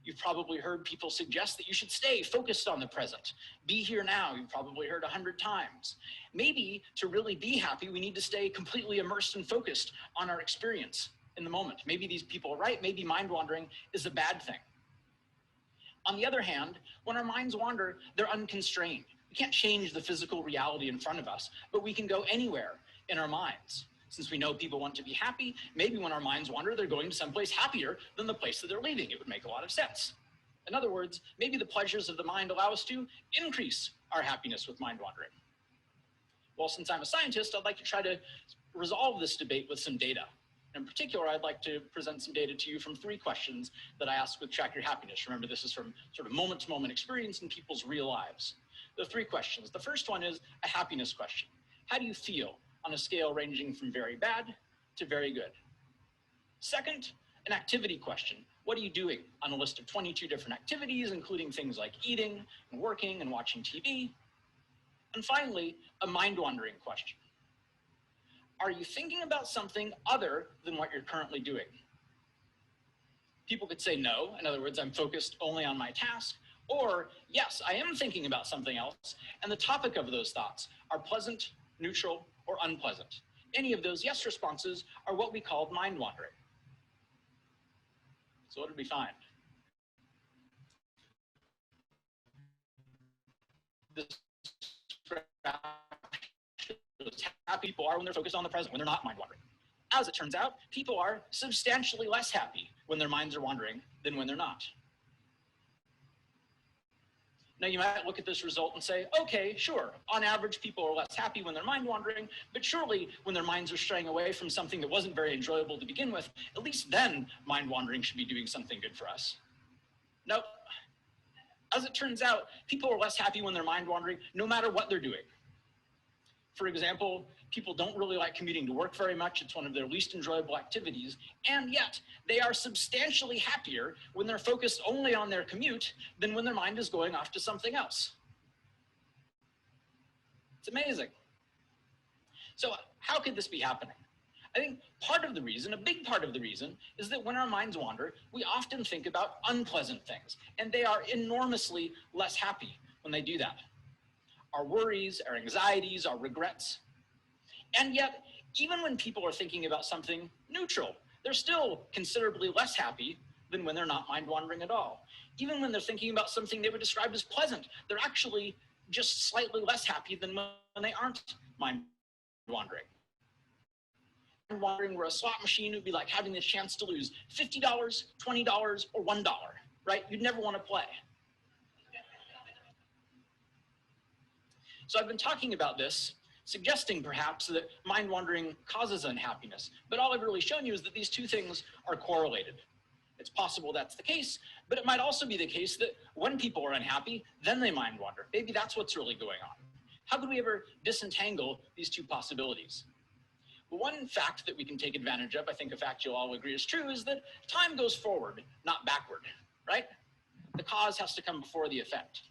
You've probably heard people suggest that you should stay focused on the present. Be here now, you've probably heard 100 times. Maybe to really be happy, we need to stay completely immersed and focused on our experience in the moment. Maybe these people are right, maybe mind wandering is a bad thing. On the other hand, when our minds wander, they're unconstrained. We can't change the physical reality in front of us, but we can go anywhere in our minds. Since we know people want to be happy, maybe when our minds wander, they're going to someplace happier than the place that they're leaving. It would make a lot of sense. In other words, maybe the pleasures of the mind allow us to increase our happiness with mind wandering. Well, since I'm a scientist, I'd like to try to resolve this debate with some data. In particular, I'd like to present some data to you from 3 questions that I asked with Track Your Happiness. Remember, this is from sort of moment-to-moment experience in people's real lives. The 3 questions. The first one is a happiness question. How do you feel on a scale ranging from very bad to very good? Second, an activity question. What are you doing on a list of 22 different activities, including things like eating and working and watching TV? And finally, a mind-wandering question. Are you thinking about something other than what you're currently doing? People could say no. In other words, I'm focused only on my task. Or, yes, I am thinking about something else, and the topic of those thoughts are pleasant, neutral, or unpleasant. Any of those yes responses are what we called mind wandering. So what did we find? This graph shows how happy people are when they're focused on the present, when they're not mind wandering. As it turns out, people are substantially less happy when their minds are wandering than when they're not. Now you might look at this result and say, okay, sure, on average people are less happy when they're mind wandering, but surely when their minds are straying away from something that wasn't very enjoyable to begin with, at least then mind wandering should be doing something good for us. Nope. As it turns out, people are less happy when they're mind wandering no matter what they're doing. For example, people don't really like commuting to work very much. It's one of their least enjoyable activities. And yet they are substantially happier when they're focused only on their commute than when their mind is going off to something else. It's amazing. So how could this be happening? I think part of the reason, a big part of the reason, is that when our minds wander, we often think about unpleasant things, and they are enormously less happy when they do that. Our worries, our anxieties, our regrets. And yet, even when people are thinking about something neutral, they're still considerably less happy than when they're not mind wandering at all. Even when they're thinking about something they would describe as pleasant, they're actually just slightly less happy than when they aren't mind wandering. Mind wandering where a slot machine would be like having the chance to lose $50, $20, or $1, right? You'd never want to play. So I've been talking about this, suggesting perhaps that mind wandering causes unhappiness, but all I've really shown you is that these two things are correlated. It's possible that's the case, but it might also be the case that when people are unhappy, then they mind wander. Maybe that's what's really going on. How could we ever disentangle these two possibilities? Well, one fact that we can take advantage of, I think a fact you'll all agree is true, is that time goes forward, not backward, right? The cause has to come before the effect.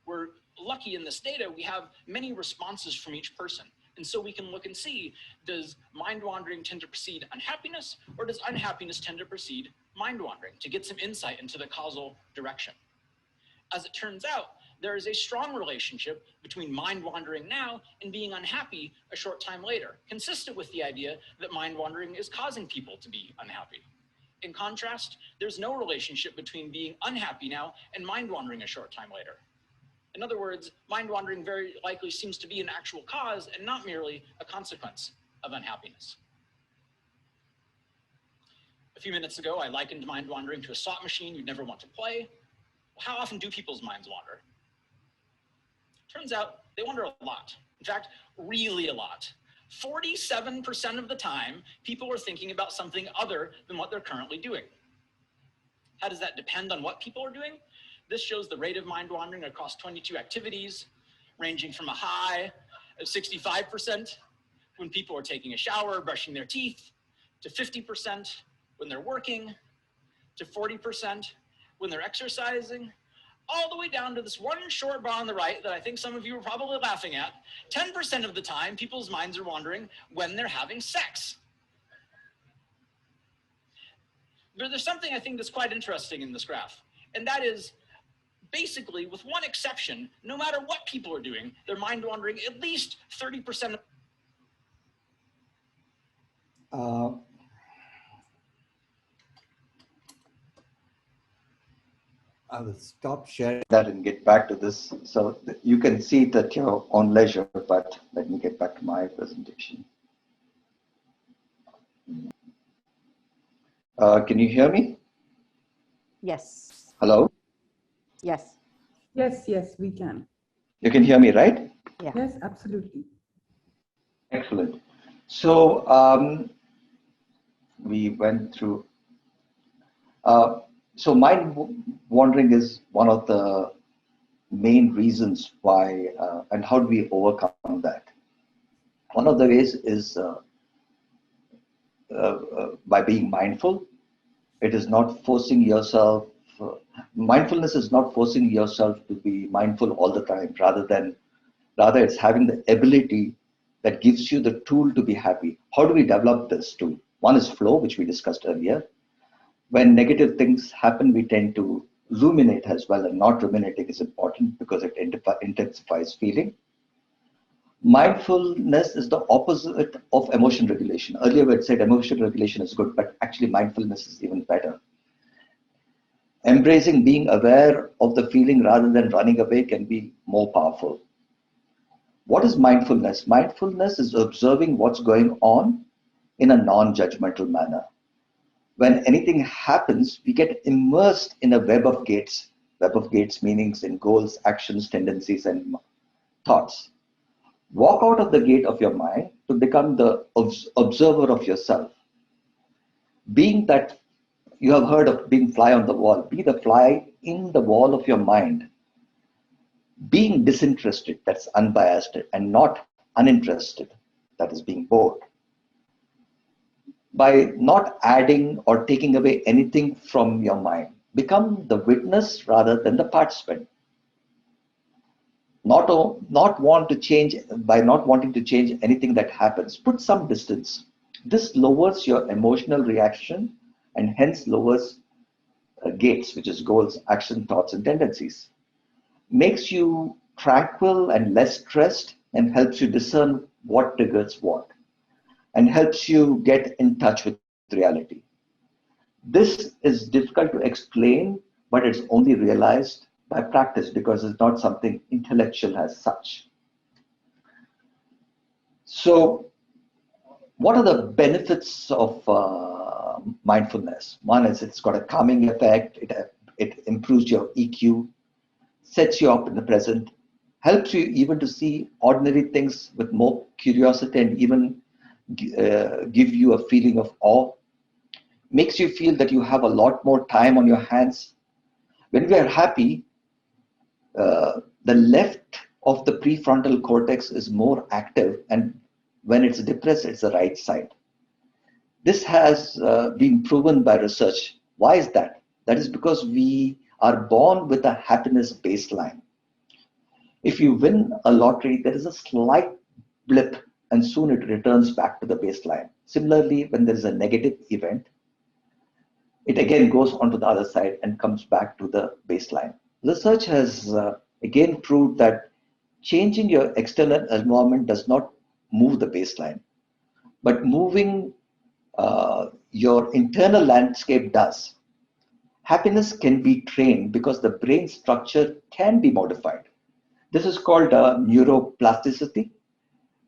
We're lucky in this data, we have many responses from each person. And so we can look and see, does mind wandering tend to precede unhappiness, or does unhappiness tend to precede mind wandering, to get some insight into the causal direction? As it turns out, there is a strong relationship between mind wandering now and being unhappy a short time later, consistent with the idea that mind wandering is causing people to be unhappy. In contrast, there's no relationship between being unhappy now and mind wandering a short time later. In other words, mind wandering very likely seems to be an actual cause and not merely a consequence of unhappiness. A few minutes ago, I likened mind wandering to a slot machine you'd never want to play. Well, how often do people's minds wander? Turns out they wander a lot. In fact, really a lot. 47% of the time, people are thinking about something other than what they're currently doing. How does that depend on what people are doing? This shows the rate of mind wandering across 22 activities, ranging from a high of 65% when people are taking a shower, brushing their teeth, to 50% when they're working, to 40% when they're exercising, all the way down to this one short bar on the right that I think some of you are probably laughing at. 10% of the time, people's minds are wandering when they're having sex. But there's something I think that's quite interesting in this graph, and that is, basically, with one exception, no matter what people are doing, they're mind wandering at least 30%. I will stop sharing that and get back to this. So you can see it at your own leisure, but let me get back to my presentation. Can you hear me? Yes. Hello? Yes. Yes, yes, we can. You can hear me, right? Yeah. Yes, absolutely. Excellent. So we went through. So mind wandering is one of the main reasons why, and how do we overcome that? One of the ways is by being mindful. It is not forcing yourself. Mindfulness is not forcing yourself to be mindful all the time. Rather, it's having the ability that gives you the tool to be happy. How do we develop this tool? One is flow, which we discussed earlier. When negative things happen, we tend to ruminate as well, and not ruminating is important because it intensifies feeling. Mindfulness is the opposite of emotion regulation. Earlier we had said emotion regulation is good, but actually mindfulness is even better. Embracing being aware of the feeling rather than running away can be more powerful. What is mindfulness? Mindfulness is observing what's going on in a non-judgmental manner. When anything happens, we get immersed in a web of gates meanings in goals, actions, tendencies, and thoughts. Walk out of the gate of your mind to become the observer of yourself. Being that you have heard of being fly on the wall, be the fly in the wall of your mind. Being disinterested, that's unbiased, and not uninterested, that is being bored. By not adding or taking away anything from your mind, become the witness rather than the participant. Not want to change, by not wanting to change anything that happens, put some distance. This lowers your emotional reaction and hence lowers gates, which is goals, action, thoughts, and tendencies. Makes you tranquil and less stressed and helps you discern what triggers what and helps you get in touch with reality. This is difficult to explain, but it's only realized by practice because it's not something intellectual as such. So, what are the benefits of mindfulness? One is it's got a calming effect, it improves your EQ, sets you up in the present, helps you even to see ordinary things with more curiosity and even give you a feeling of awe, makes you feel that you have a lot more time on your hands. When we are happy, the left of the prefrontal cortex is more active, and when it's depressed, it's the right side. This has been proven by research. Why is that? That is because we are born with a happiness baseline. If you win a lottery, there is a slight blip and soon it returns back to the baseline. Similarly, when there is a negative event, it again goes onto the other side and comes back to the baseline. Research has again proved that changing your external environment does not move the baseline, but moving your internal landscape does. Happiness can be trained because the brain structure can be modified. This is called neuroplasticity.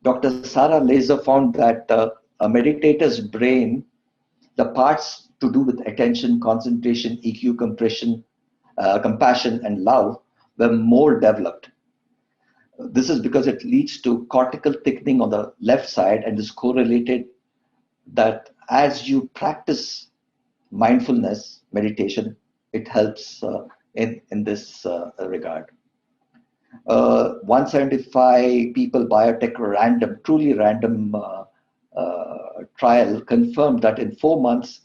Dr. Sarah Laser found that a meditator's brain, the parts to do with attention, concentration, EQ, compassion, and love were more developed. This is because it leads to cortical thickening on the left side and is correlated that as you practice mindfulness meditation, it helps in this regard. 175 people biotech truly random trial confirmed that in 4 months,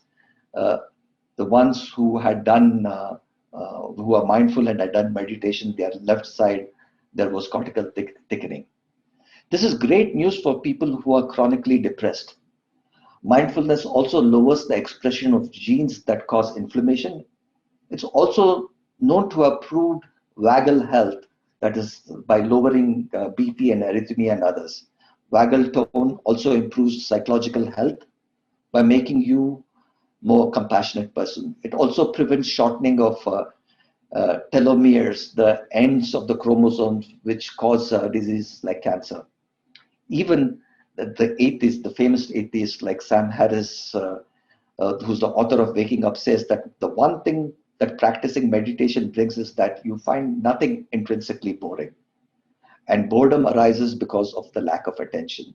the ones who had done, who are mindful and had done meditation, their left side, there was cortical thickening. This is great news for people who are chronically depressed. Mindfulness also lowers the expression of genes that cause inflammation. It's also known to have proved vagal health, that is by lowering BP and arrhythmia and others. Vagal tone also improves psychological health by making you more compassionate person. It also prevents shortening of telomeres, the ends of the chromosomes, which cause disease like cancer. Even the atheists, the famous atheists like Sam Harris, who's the author of Waking Up, says that the one thing that practicing meditation brings is that you find nothing intrinsically boring. And boredom arises because of the lack of attention.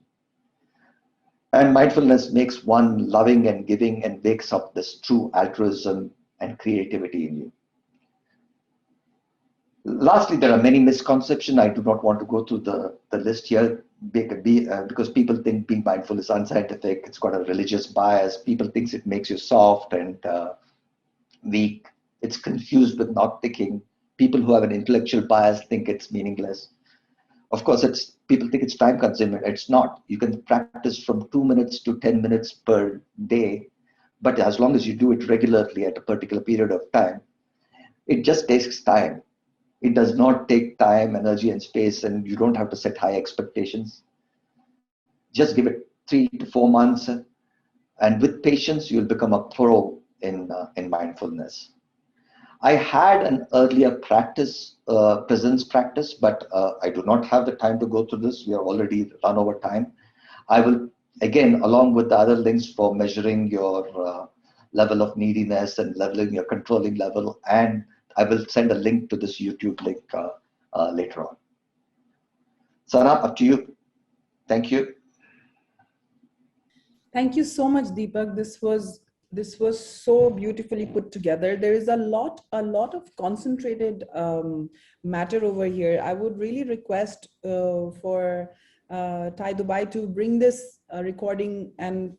And mindfulness makes one loving and giving and wakes up this true altruism and creativity in you. Lastly, there are many misconceptions. I do not want to go through the list here because people think being mindful is unscientific. It's got a religious bias. People think it makes you soft and weak. It's confused with not thinking. People who have an intellectual bias think it's meaningless. Of course, people think it's time consuming. It's not. You can practice from 2 minutes to 10 minutes per day, but as long as you do it regularly at a particular period of time, it just takes time. It does not take time, energy, and space, and you don't have to set high expectations. Just give it 3 to 4 months, and with patience, you'll become a pro in mindfulness. I had an earlier practice, presence practice, but I do not have the time to go through this. We are already run over time. I will, again, along with the other links for measuring your level of neediness and leveling your controlling level, and I will send a link to this YouTube link later on. Sana, up to you. Thank you. Thank you so much, Deepak. This was so beautifully put together. There is a lot of concentrated matter over here. I would really request for Thai Dubai to bring this recording and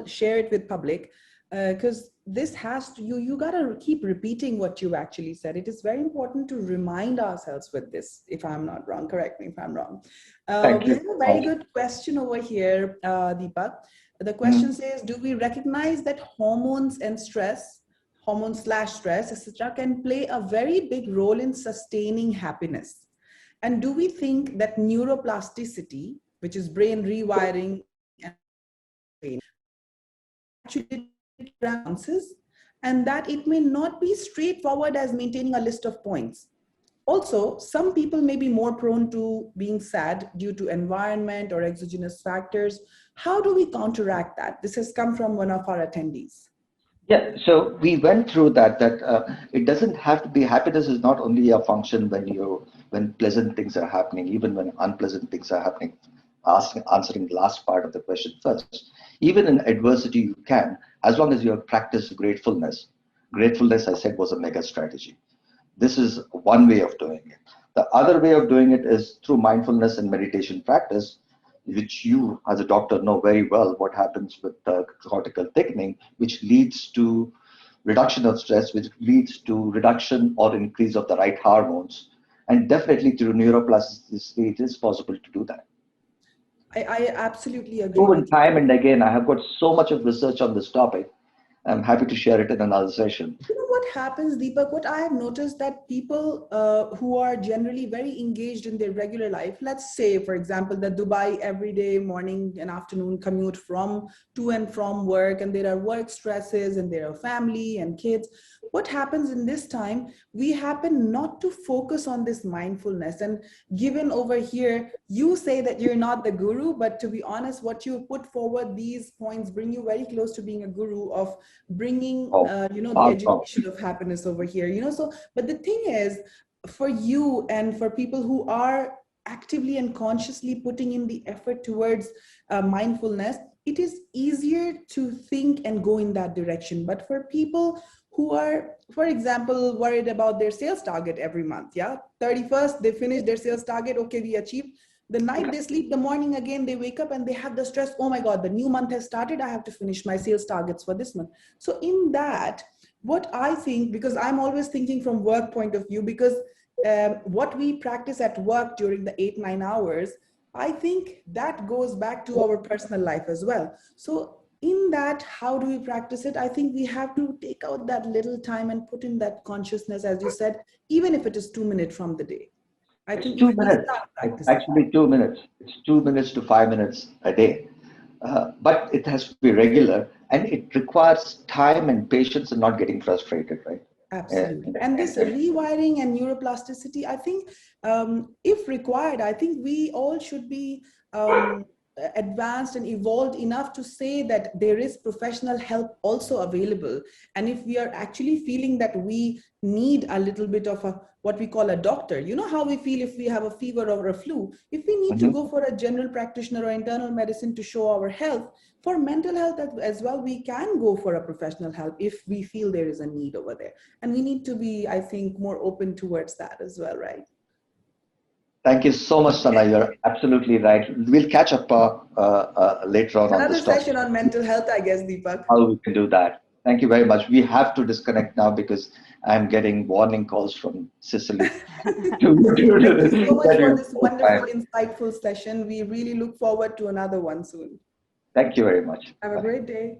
share it with public, because this has to, you gotta keep repeating what you actually said. It is very important to remind ourselves with this. If I'm not wrong, correct me if I'm wrong. We have a very good question over here, Deepak. The question says, do we recognize that hormones and stress, hormone/stress, etc., can play a very big role in sustaining happiness? And do we think that neuroplasticity, which is brain rewiring, actually answers, and that it may not be straightforward as maintaining a list of points? Also, some people may be more prone to being sad due to environment or exogenous factors. How do we counteract that? This has come from one of our attendees. Yeah, so we went through that it doesn't have to be, happiness is not only a function when pleasant things are happening, even when unpleasant things are happening. Answering the last part of the question first. Even in adversity, you can, as long as you have practiced gratefulness. Gratefulness, I said, was a mega strategy. This is one way of doing it. The other way of doing it is through mindfulness and meditation practice, which you as a doctor know very well what happens with cortical thickening, which leads to reduction of stress, which leads to reduction or increase of the right hormones. And definitely through neuroplasticity, it is possible to do that. I absolutely agree. Proven time and again, I have got so much of research on this topic. I'm happy to share it in another session. You know what happens, Deepak? What I have noticed that people who are generally very engaged in their regular life, let's say, for example, the Dubai everyday morning and afternoon commute from to and from work, and there are work stresses and there are family and kids. What happens in this time, we happen not to focus on this mindfulness. And given over here, you say that you're not the guru, but to be honest, what you put forward, these points bring you very close to being a guru of bringing, the education of happiness over here, so, but the thing is, for you and for people who are actively and consciously putting in the effort towards mindfulness, it is easier to think and go in that direction. But for people who are, for example, worried about their sales target every month, 31st, they finish their sales target, okay, we achieved. The night they sleep, the morning again, they wake up and they have the stress, oh my God, the new month has started, I have to finish my sales targets for this month. So in that, what I think, because I'm always thinking from work point of view, because what we practice at work during the 8-9 hours, I think that goes back to our personal life as well. So in that, how do we practice it? I think we have to take out that little time and put in that consciousness, as you said, even if it is 2 minutes from the day. I think 2 minutes. It's actually 2 minutes. It's 2 minutes to 5 minutes a day. But it has to be regular, and it requires time and patience and not getting frustrated, right? Absolutely. And this rewiring and neuroplasticity, I think, if required, I think we all should be advanced and evolved enough to say that there is professional help also available. And if we are actually feeling that we need a little bit of what we call a doctor, you know how we feel if we have a fever or a flu, if we need to go for a general practitioner or internal medicine to show our health, for mental health as well, we can go for a professional help if we feel there is a need over there. And we need to be, I think, more open towards that as well, right? Thank you so much, Sana. You're absolutely right. We'll catch up later on this topic. Another session on mental health, I guess, Deepak. How we can do that. Thank you very much. We have to disconnect now because I'm getting warning calls from Sicily. Thank you so much for this wonderful, insightful session. We really look forward to another one soon. Thank you very much. Have a great day.